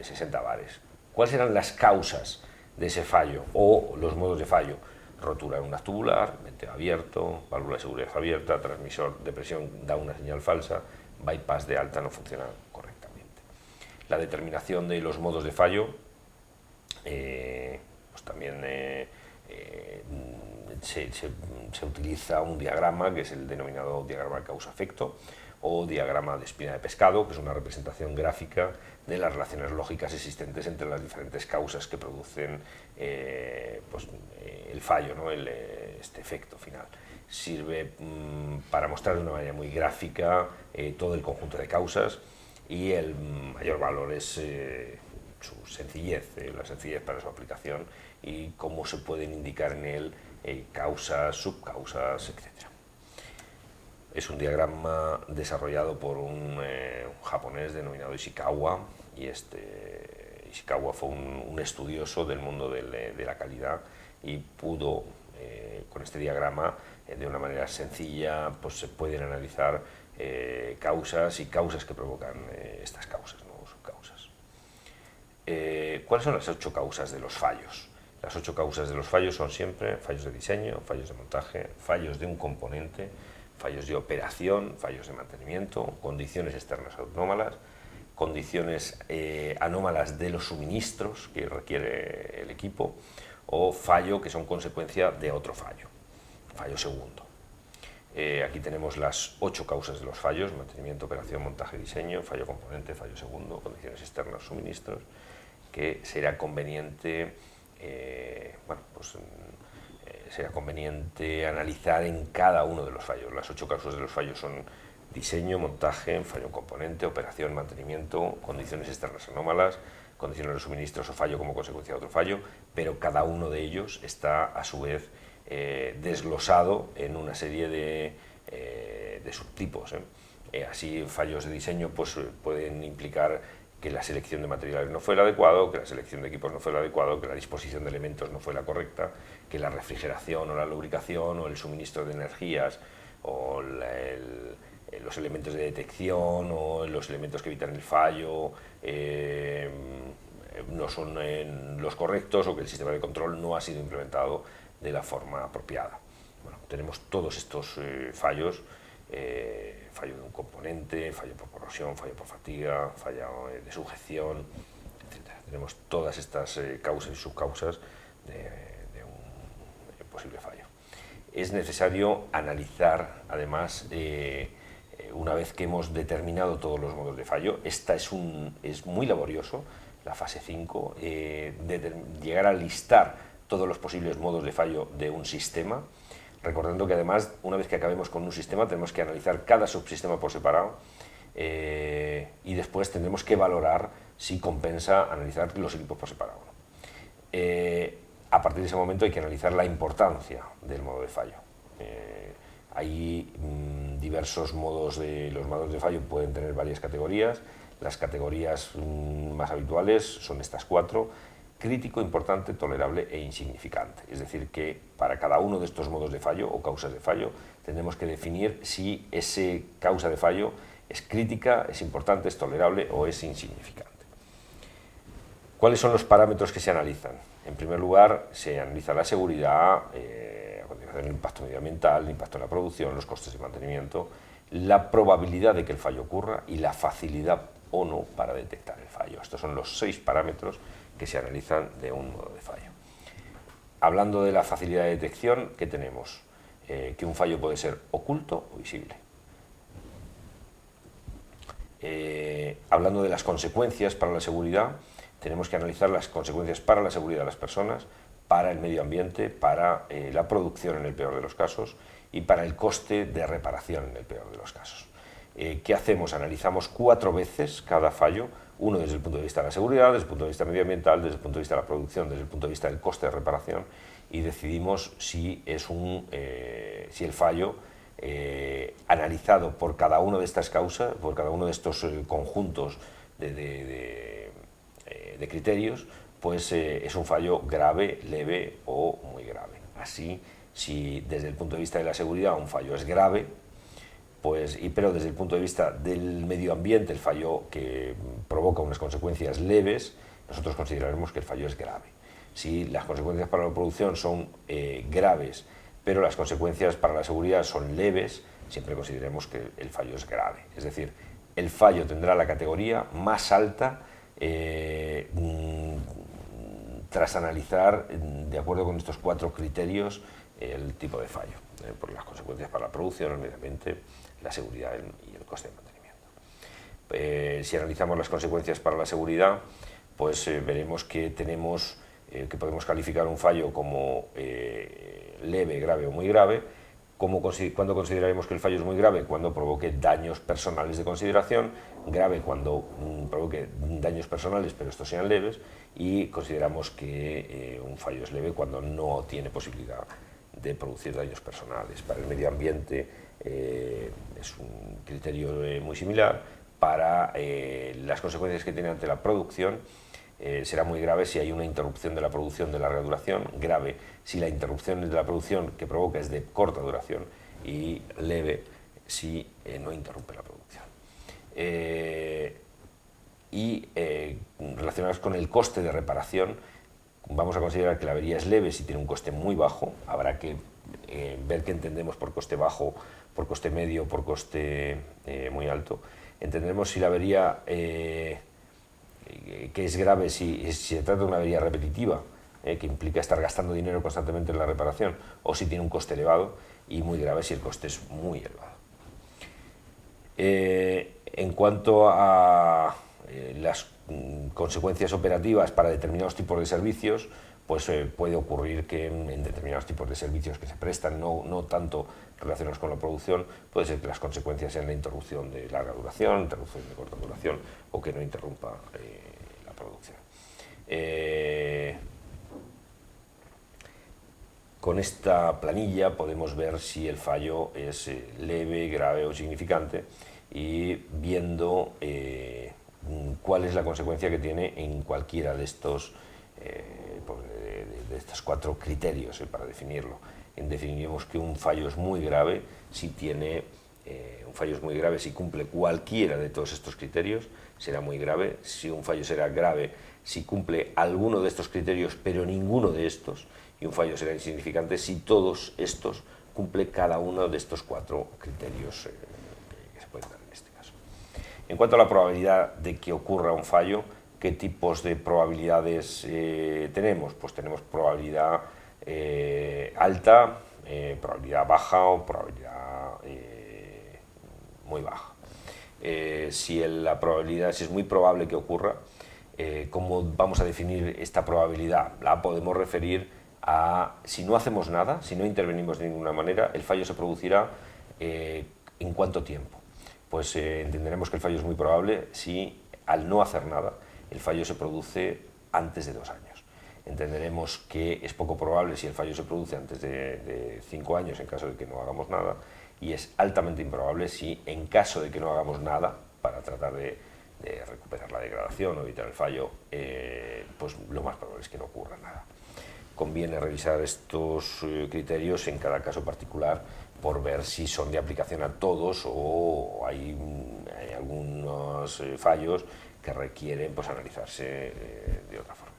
60 bares. ¿Cuáles serán las causas de ese fallo o los modos de fallo? Rotura en un haz tubular, venteo abierto, válvula de seguridad abierta, transmisor de presión da una señal falsa, bypass de alta no funciona correctamente. La determinación de los modos de fallo, pues también se utiliza un diagrama que es el denominado diagrama causa-efecto o diagrama de espina de pescado, que es una representación gráfica de las relaciones lógicas existentes entre las diferentes causas que producen el fallo, ¿no? Este efecto final. Sirve para mostrar de una manera muy gráfica todo el conjunto de causas, y el mayor valor es su sencillez, la sencillez para su aplicación y cómo se pueden indicar en él causas, subcausas, etc. Es un diagrama desarrollado por un japonés denominado Ishikawa, y Ishikawa fue un estudioso del mundo de la calidad y pudo, con este diagrama, de una manera sencilla, pues se pueden analizar causas y causas que provocan estas causas, ¿no? Subcausas. ¿Cuáles son las 8 causas de los fallos? Las 8 causas de los fallos son siempre fallos de diseño, fallos de montaje, fallos de un componente, fallos de operación, fallos de mantenimiento, condiciones externas anómalas, condiciones anómalas de los suministros que requiere el equipo, o fallo que son consecuencia de otro fallo, fallo segundo. Aquí tenemos las 8 causas de los fallos: mantenimiento, operación, montaje, diseño, fallo componente, fallo segundo, condiciones externas, suministros, que será conveniente, será conveniente analizar en cada uno de los fallos. Las 8 causas de los fallos son diseño, montaje, fallo componente, operación, mantenimiento, condiciones externas anómalas, condiciones de suministros o fallo como consecuencia de otro fallo, pero cada uno de ellos está a su vez desglosado en una serie de subtipos. Así, fallos de diseño pues, pueden implicar que la selección de materiales no fue el adecuado, que la selección de equipos no fue el adecuado, que la disposición de elementos no fue la correcta, que la refrigeración o la lubricación o el suministro de energías o los elementos de detección o los elementos que evitan el fallo no son los correctos, o que el sistema de control no ha sido implementado de la forma apropiada. Bueno, tenemos todos estos fallos, fallo de un componente, fallo por corrosión, fallo por fatiga, fallo de sujeción, etc. Tenemos todas estas causas y subcausas de un posible fallo. Es necesario analizar, además, una vez que hemos determinado todos los modos de fallo, es muy laborioso, la fase 5, llegar a listar todos los posibles modos de fallo de un sistema, recordando que además, una vez que acabemos con un sistema, tenemos que analizar cada subsistema por separado, y después tendremos que valorar si compensa analizar los equipos por separado. A partir de ese momento hay que analizar la importancia del modo de fallo. Hay diversos modos los modos de fallo pueden tener varias categorías. Las categorías más habituales son estas 4: crítico, importante, tolerable e insignificante. Es decir, que para cada uno de estos modos de fallo o causas de fallo tendremos que definir si esa causa de fallo es crítica, es importante, es tolerable o es insignificante. ¿Cuáles son los parámetros que se analizan? En primer lugar, se analiza la seguridad, a continuación el impacto medioambiental, el impacto en la producción, los costes de mantenimiento, la probabilidad de que el fallo ocurra y la facilidad o no para detectar el fallo. Estos son los 6 parámetros que se analizan de un modo de fallo. hablando de la facilidad de detección, ¿qué tenemos? Que un fallo puede ser oculto o visible. Hablando de las consecuencias para la seguridad, tenemos que analizar las consecuencias para la seguridad de las personas, para el medio ambiente, para la producción en el peor de los casos y para el coste de reparación en el peor de los casos. ¿Qué hacemos? Analizamos 4 veces cada fallo, uno desde el punto de vista de la seguridad, desde el punto de vista medioambial, desde el punto de vista de la producción, desde el punto de vista del coste de reparación, y decidimos si el fallo analizado por cada una de estas causas, por cada uno de estos conjuntos de criterios, pues es un fallo grave, leve o muy grave. Así, si desde el punto de vista de la seguridad un fallo es grave, pero desde el punto de vista del medio ambiente el fallo que provoca unas consecuencias leves, nosotros consideraremos que el fallo es grave. Si las consecuencias para la producción son graves, pero las consecuencias para la seguridad son leves, siempre consideremos que el fallo es grave. Es decir, el fallo tendrá la categoría más alta tras analizar, de acuerdo con estos 4 criterios, el tipo de fallo, por las consecuencias para la producción, el medio ambiente, la seguridad y el coste de mantenimiento. Si analizamos las consecuencias para la seguridad, pues veremos que que podemos calificar un fallo como leve, grave o muy grave. ¿Cuándo consideraremos que el fallo es muy grave? Cuando provoque daños personales de consideración, grave cuando provoque daños personales pero estos sean leves, y consideramos que un fallo es leve cuando no tiene posibilidad de producir daños personales. Para el medio ambiente es un criterio muy similar. Para las consecuencias que tiene ante la producción, será muy grave si hay una interrupción de la producción de larga duración, grave si la interrupción de la producción que provoca es de corta duración, y leve si no interrumpe la producción. Relacionados con el coste de reparación, vamos a considerar que la avería es leve si tiene un coste muy bajo. Habrá que ver qué entendemos por coste bajo, por coste medio, por coste muy alto. Entenderemos si la avería que es grave si se trata de una avería repetitiva, que implica estar gastando dinero constantemente en la reparación, o si tiene un coste elevado, y muy grave si el coste es muy elevado. En cuanto a las consecuencias operativas para determinados tipos de servicios, pues puede ocurrir que en determinados tipos de servicios que se prestan, no tanto relacionados con la producción, puede ser que las consecuencias sean la interrupción de larga duración, interrupción de corta duración, o que no interrumpa la producción. Con esta planilla podemos ver si el fallo es leve, grave o significante, y viendo cuál es la consecuencia que tiene en cualquiera de estos de estos 4 criterios para definirlo. Definiremos que un fallo es muy grave si si cumple cualquiera de todos estos criterios, será muy grave. Si un fallo será grave si cumple alguno de estos criterios pero ninguno de estos, y un fallo será insignificante si todos estos cumple cada uno de estos 4 criterios que se pueden dar en este caso. En cuanto a la probabilidad de que ocurra un fallo, ¿qué tipos de probabilidades tenemos? Pues tenemos probabilidad alta, probabilidad baja o probabilidad muy baja. Si es muy probable que ocurra, ¿cómo vamos a definir esta probabilidad? La podemos referir a si no hacemos nada, si no intervenimos de ninguna manera, el fallo se producirá ¿en cuánto tiempo? Pues entenderemos que el fallo es muy probable si al no hacer nada el fallo se produce antes de 2 años. Entenderemos que es poco probable si el fallo se produce antes de 5 años en caso de que no hagamos nada, y es altamente improbable si en caso de que no hagamos nada para tratar de recuperar la degradación o evitar el fallo, pues lo más probable es que no ocurra nada. Conviene revisar estos criterios en cada caso particular por ver si son de aplicación a todos o hay algunos fallos que requieren analizarse de otra forma.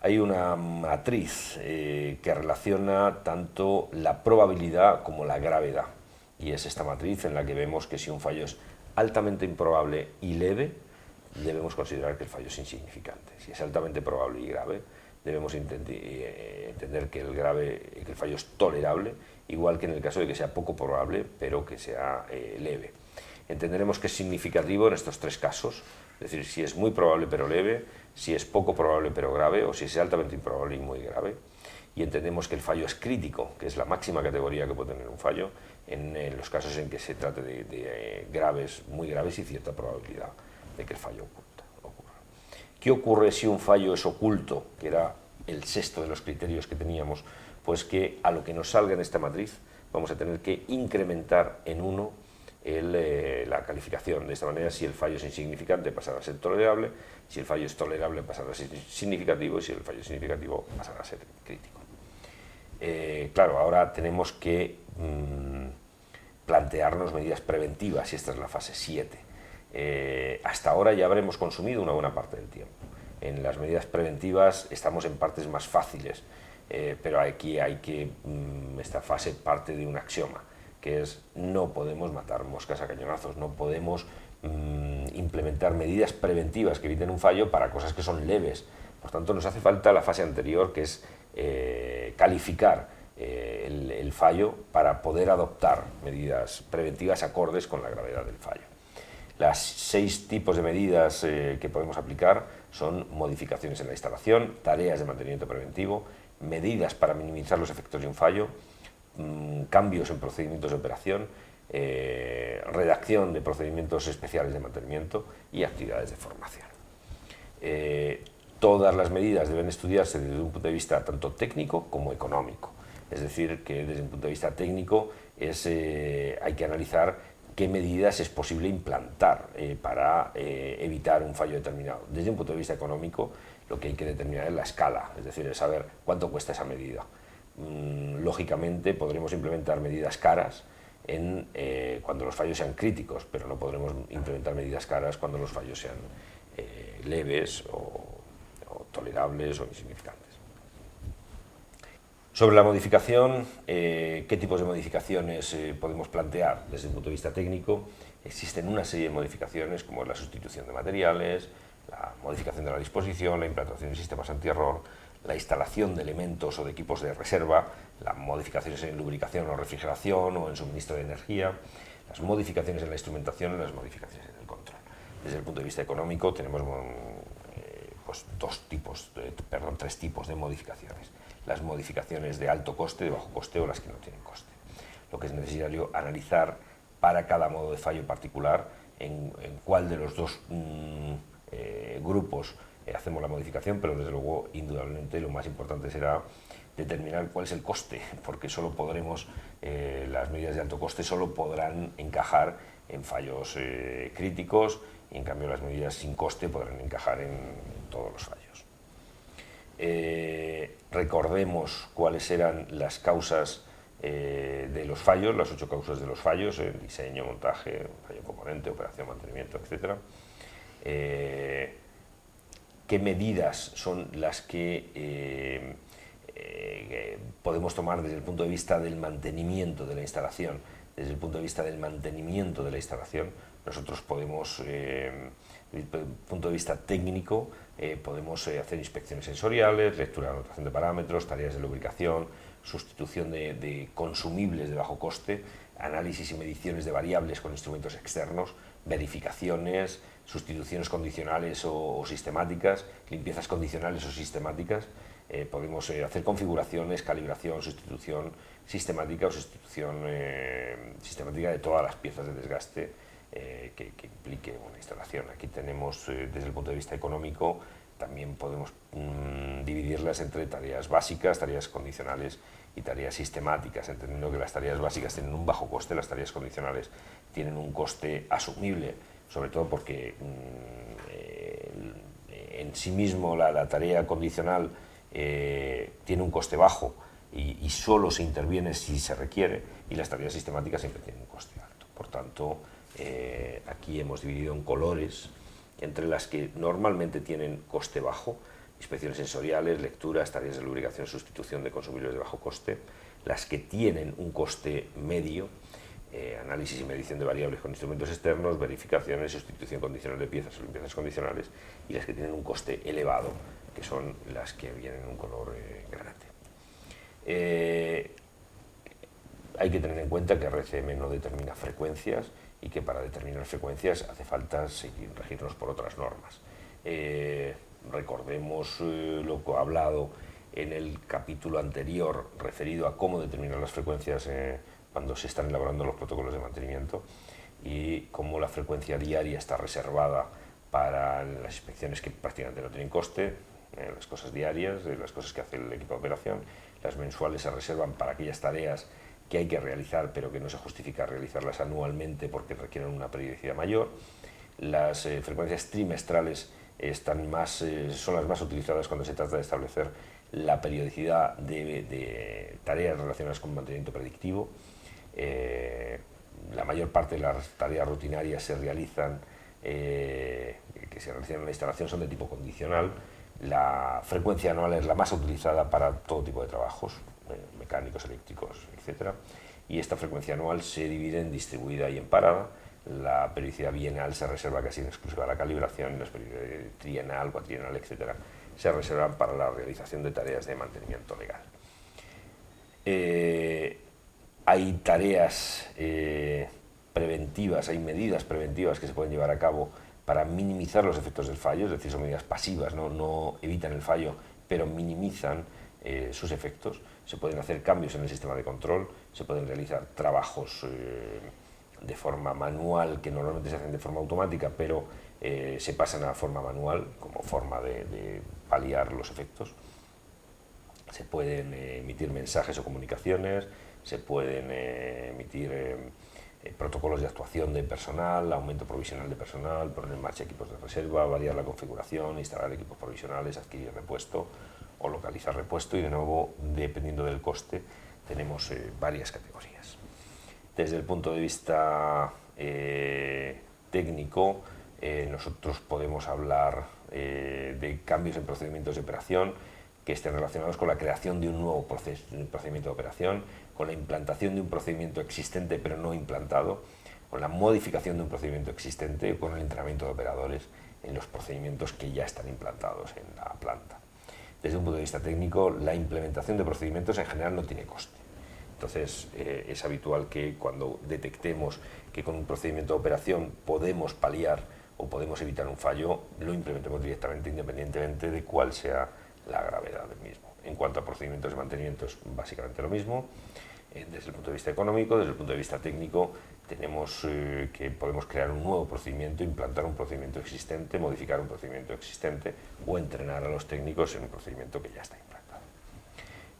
Hay una matriz que relaciona tanto la probabilidad como la gravedad, y es esta matriz en la que vemos que si un fallo es altamente improbable y leve, debemos considerar que el fallo es insignificante. Si es altamente probable y grave, debemos entender que el fallo es tolerable, igual que en el caso de que sea poco probable, pero que sea leve. Entenderemos que es significativo en estos tres casos, es decir, si es muy probable pero leve, si es poco probable pero grave, o si es altamente improbable y muy grave. Y entendemos que el fallo es crítico, que es la máxima categoría que puede tener un fallo, en los casos en que se trate de graves, muy graves y cierta probabilidad de que el fallo ocurra. ¿Qué ocurre si un fallo es oculto? Que era el sexto de los criterios que teníamos, pues que a lo que nos salga en esta matriz vamos a tener que incrementar en 1 la calificación. De esta manera, si el fallo es insignificante pasará a ser tolerable, si el fallo es tolerable pasará a ser significativo y si el fallo es significativo pasará a ser crítico. Claro, ahora tenemos que plantearnos medidas preventivas y esta es la fase 7. Hasta ahora ya habremos consumido una buena parte del tiempo. En las medidas preventivas estamos en partes más fáciles, pero aquí esta fase parte de un axioma, que es no podemos matar moscas a cañonazos, no podemos implementar medidas preventivas que eviten un fallo para cosas que son leves. Por tanto, nos hace falta la fase anterior, que es calificar el fallo para poder adoptar medidas preventivas acordes con la gravedad del fallo. Los 6 tipos de medidas que podemos aplicar son modificaciones en la instalación, tareas de mantenimiento preventivo, medidas para minimizar los efectos de un fallo, cambios en procedimientos de operación, redacción de procedimientos especiales de mantenimiento y actividades de formación. Todas las medidas deben estudiarse desde un punto de vista tanto técnico como económico. Es decir, que desde un punto de vista técnico hay que analizar qué medidas es posible implantar para evitar un fallo determinado. Desde un punto de vista económico, lo que hay que determinar es la escala, es decir, es saber cuánto cuesta esa medida. Lógicamente, podremos implementar medidas caras cuando los fallos sean críticos, pero no podremos implementar medidas caras cuando los fallos sean leves o tolerables o insignificantes. Sobre la modificación, ¿qué tipos de modificaciones podemos plantear desde el punto de vista técnico? Existen una serie de modificaciones como la sustitución de materiales, la modificación de la disposición, la implantación de sistemas antierror, la instalación de elementos o de equipos de reserva, las modificaciones en lubricación o refrigeración o en suministro de energía, las modificaciones en la instrumentación y las modificaciones en el control. Desde el punto de vista económico tenemos tres tipos de modificaciones. Las modificaciones de alto coste, de bajo coste o las que no tienen coste. Lo que es necesario analizar para cada modo de fallo particular en cuál de los dos grupos hacemos la modificación, pero desde luego, indudablemente, lo más importante será determinar cuál es el coste, porque las medidas de alto coste solo podrán encajar en fallos críticos y en cambio las medidas sin coste podrán encajar en todos los fallos. Recordemos cuáles eran las causas de los fallos, las 8 causas de los fallos, diseño, montaje, fallo componente, operación, mantenimiento, etc. ¿Qué medidas son las que podemos tomar desde el punto de vista del mantenimiento de la instalación? Desde el punto de vista del mantenimiento de la instalación, nosotros podemos, desde el punto de vista técnico, podemos hacer inspecciones sensoriales, lectura de anotación de parámetros, tareas de lubricación, sustitución de consumibles de bajo coste, análisis y mediciones de variables con instrumentos externos, verificaciones, sustituciones condicionales o sistemáticas, limpiezas condicionales o sistemáticas. Podemos hacer configuraciones, calibración, sustitución sistemática o sustitución sistemática de todas las piezas de desgaste que implique una instalación. Aquí tenemos, desde el punto de vista económico, también podemos dividirlas entre tareas básicas, tareas condicionales y tareas sistemáticas, entendiendo que las tareas básicas tienen un bajo coste, las tareas condicionales tienen un coste asumible, sobre todo porque en sí mismo la tarea condicional tiene un coste bajo y solo se interviene si se requiere, y las tareas sistemáticas siempre tienen un coste alto. Por tanto, aquí hemos dividido en colores entre las que normalmente tienen coste bajo, inspecciones sensoriales, lecturas, tareas de lubricación, sustitución de consumibles de bajo coste, las que tienen un coste medio, análisis y medición de variables con instrumentos externos, verificaciones, sustitución condicional de piezas o limpiezas condicionales, y las que tienen un coste elevado, que son las que vienen en un color granate. Hay que tener en cuenta que RCM no determina frecuencias y que para determinar frecuencias hace falta regirnos por otras normas. Recordemos lo que he hablado en el capítulo anterior referido a cómo determinar las frecuencias cuando se están elaborando los protocolos de mantenimiento, y cómo la frecuencia diaria está reservada para las inspecciones que prácticamente no tienen coste, las cosas diarias, las cosas que hace el equipo de operación. Las mensuales se reservan para aquellas tareas que hay que realizar pero que no se justifica realizarlas anualmente porque requieren una periodicidad mayor. Las frecuencias trimestrales son las más utilizadas cuando se trata de establecer la periodicidad de tareas relacionadas con mantenimiento predictivo. La mayor parte de las tareas rutinarias que se realizan en la instalación son de tipo condicional. La frecuencia anual es la más utilizada para todo tipo de trabajos, mecánicos, eléctricos, etc. Y esta frecuencia anual se divide en distribuida y en parada. La periodicidad bienal se reserva casi en exclusiva a la calibración, y las periodicidades trienal, cuatrienal, etc. se reservan para la realización de tareas de mantenimiento legal. Hay tareas preventivas, hay medidas preventivas que se pueden llevar a cabo para minimizar los efectos del fallo, es decir, son medidas pasivas, no evitan el fallo, pero minimizan sus efectos. Se pueden hacer cambios en el sistema de control, se pueden realizar trabajos de forma manual que normalmente se hacen de forma automática, pero se pasan a forma manual como forma de paliar los efectos. Se pueden emitir mensajes o comunicaciones, se pueden emitir protocolos de actuación de personal, aumento provisional de personal, poner en marcha equipos de reserva, variar la configuración, instalar equipos provisionales, adquirir repuesto o localizar repuesto, y de nuevo, dependiendo del coste, tenemos varias categorías. Desde el punto de vista técnico, nosotros podemos hablar de cambios en procedimientos de operación que estén relacionados con la creación de un nuevo procedimiento de operación, con la implantación de un procedimiento existente pero no implantado, con la modificación de un procedimiento existente o con el entrenamiento de operadores en los procedimientos que ya están implantados en la planta. Desde un punto de vista técnico, la implementación de procedimientos en general no tiene coste. Entonces, es habitual que cuando detectemos que con un procedimiento de operación podemos paliar o podemos evitar un fallo, lo implementemos directamente, independientemente de cuál sea la gravedad del mismo. En cuanto a procedimientos de mantenimiento, es básicamente lo mismo. Desde el punto de vista económico, desde el punto de vista técnico, tenemos que podemos crear un nuevo procedimiento, implantar un procedimiento existente, modificar un procedimiento existente o entrenar a los técnicos en un procedimiento que ya está implantado.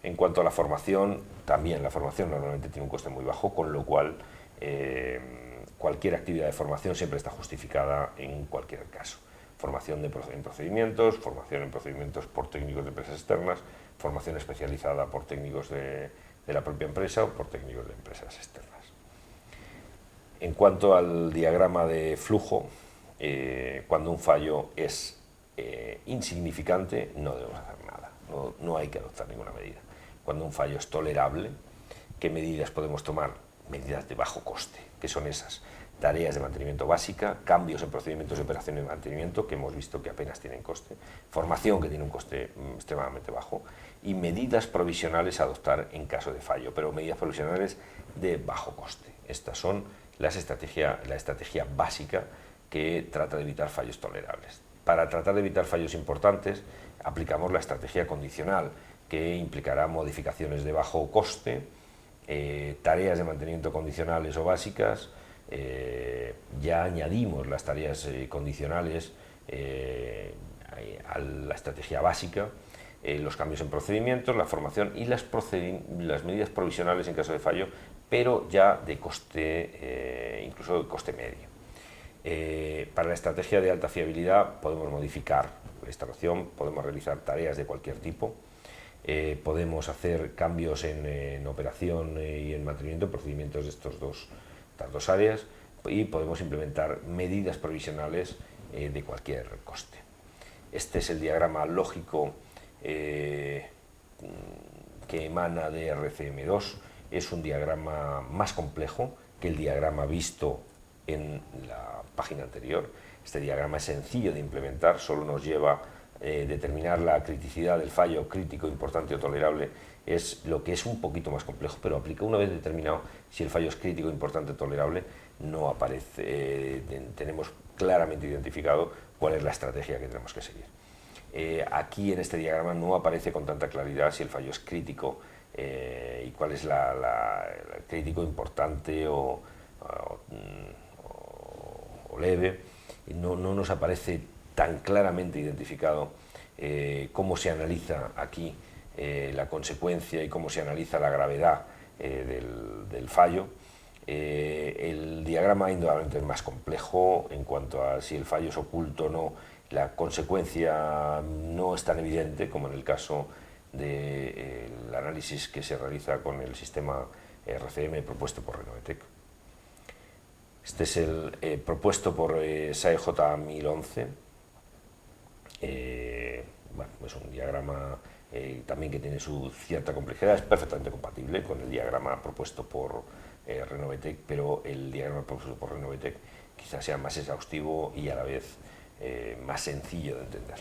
En cuanto a la formación, también la formación normalmente tiene un coste muy bajo, con lo cual cualquier actividad de formación siempre está justificada en cualquier caso. Formación en procedimientos, formación en procedimientos por técnicos de empresas externas, formación especializada por técnicos de la propia empresa o por técnicos de empresas externas. En cuanto al diagrama de flujo, cuando un fallo es insignificante, no debemos hacer nada, no hay que adoptar ninguna medida. Cuando un fallo es tolerable, ¿qué medidas podemos tomar? Medidas de bajo coste, que son esas: tareas de mantenimiento básica, cambios en procedimientos de operación y mantenimiento, que hemos visto que apenas tienen coste, formación, que tiene un coste extremadamente bajo, y medidas provisionales a adoptar en caso de fallo, pero medidas provisionales de bajo coste. Estas son la estrategia básica que trata de evitar fallos tolerables. Para tratar de evitar fallos importantes, aplicamos la estrategia condicional, que implicará modificaciones de bajo coste, tareas de mantenimiento condicionales o básicas. Ya añadimos las tareas condicionales a la estrategia básica, los cambios en procedimientos, la formación y las medidas provisionales en caso de fallo, pero ya de coste, incluso de coste medio. Para la estrategia de alta fiabilidad podemos modificar la instalación, podemos realizar tareas de cualquier tipo, podemos hacer cambios en operación y en mantenimiento, procedimientos de estas dos áreas, y podemos implementar medidas provisionales de cualquier coste. Este es el diagrama lógico que emana de RCM2. Es un diagrama más complejo que el diagrama visto en la página anterior. Este diagrama es sencillo de implementar, solo nos lleva determinar la criticidad del fallo crítico, importante o tolerable es lo que es un poquito más complejo, pero aplica una vez determinado si el fallo es crítico, importante o tolerable, no aparece, tenemos claramente identificado cuál es la estrategia que tenemos que seguir. Aquí en este diagrama no aparece con tanta claridad si el fallo es crítico y cuál es el crítico, importante o leve. No nos aparece tan claramente identificado cómo se analiza aquí la consecuencia y cómo se analiza la gravedad del fallo. El diagrama indudablemente es más complejo en cuanto a si el fallo es oculto o no. La consecuencia no es tan evidente como en el caso del análisis que se realiza con el sistema RCM propuesto por Renovotec. Este es el propuesto por SAE-J 1011. Bueno, es un diagrama también que tiene su cierta complejidad, es perfectamente compatible con el diagrama propuesto por Renovotec, pero el diagrama propuesto por Renovotec quizás sea más exhaustivo y a la vez más sencillo de entender.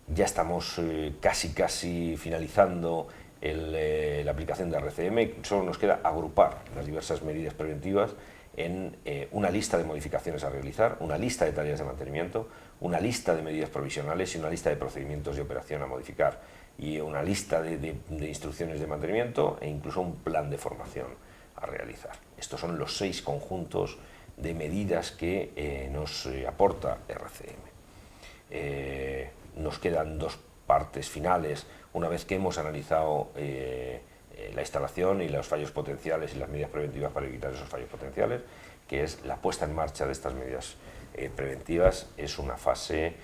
Ya estamos casi finalizando la aplicación de RCM, solo nos queda agrupar las diversas medidas preventivas en una lista de modificaciones a realizar, una lista de tareas de mantenimiento, una lista de medidas provisionales y una lista de procedimientos de operación a modificar, y una lista de instrucciones de mantenimiento e incluso un plan de formación a realizar. Estos son los 6 conjuntos de medidas que nos aporta RCM. Nos quedan 2 partes finales una vez que hemos analizado la instalación y los fallos potenciales y las medidas preventivas para evitar esos fallos potenciales, que es la puesta en marcha de estas medidas preventivas. Es una fase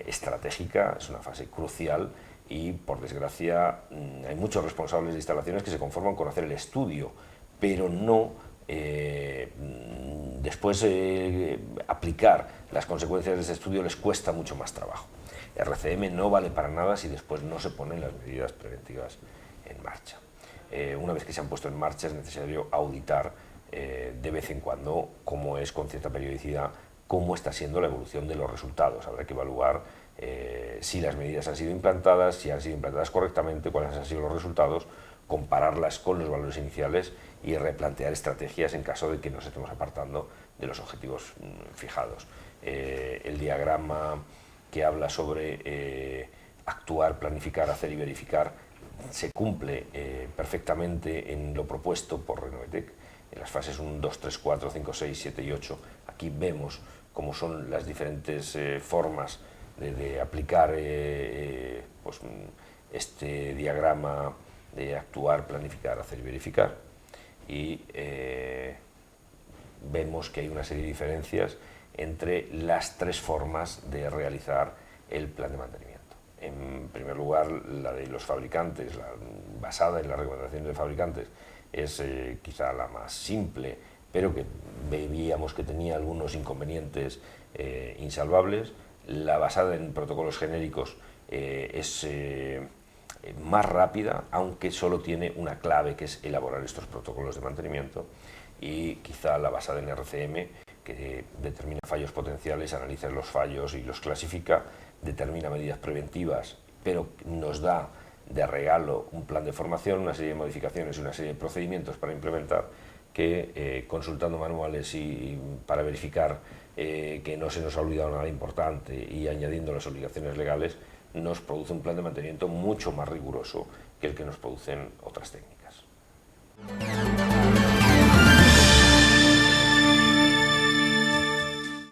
estratégica, es una fase crucial y, por desgracia, hay muchos responsables de instalaciones que se conforman con hacer el estudio, pero no después aplicar las consecuencias de ese estudio les cuesta mucho más trabajo. RCM no vale para nada si después no se ponen las medidas preventivas en marcha. Una vez que se han puesto en marcha es necesario auditar de vez en cuando, como es con cierta periodicidad, cómo está siendo la evolución de los resultados. Habrá que evaluar si las medidas han sido implantadas, si han sido implantadas correctamente, cuáles han sido los resultados, compararlas con los valores iniciales y replantear estrategias en caso de que nos estemos apartando de los objetivos fijados. El diagrama que habla sobre actuar, planificar, hacer y verificar se cumple perfectamente en lo propuesto por Renovotec. En las fases 1, 2, 3, 4, 5, 6, 7 y 8, aquí vemos cómo son las diferentes formas de aplicar pues, este diagrama de actuar, planificar, hacer y verificar, y vemos que hay una serie de diferencias entre las 3 formas de realizar el plan de mantenimiento. En primer lugar, la de los fabricantes, basada en las recomendaciones de fabricantes, es quizá la más simple, pero que veíamos que tenía algunos inconvenientes insalvables. La basada en protocolos genéricos es más rápida, aunque solo tiene una clave, que es elaborar estos protocolos de mantenimiento, y quizá la basada en RCM, que determina fallos potenciales, analiza los fallos y los clasifica, determina medidas preventivas, pero nos da de regalo un plan de formación, una serie de modificaciones y una serie de procedimientos para implementar, que consultando manuales y para verificar que no se nos ha olvidado nada importante y añadiendo las obligaciones legales, nos produce un plan de mantenimiento mucho más riguroso que el que nos producen otras técnicas.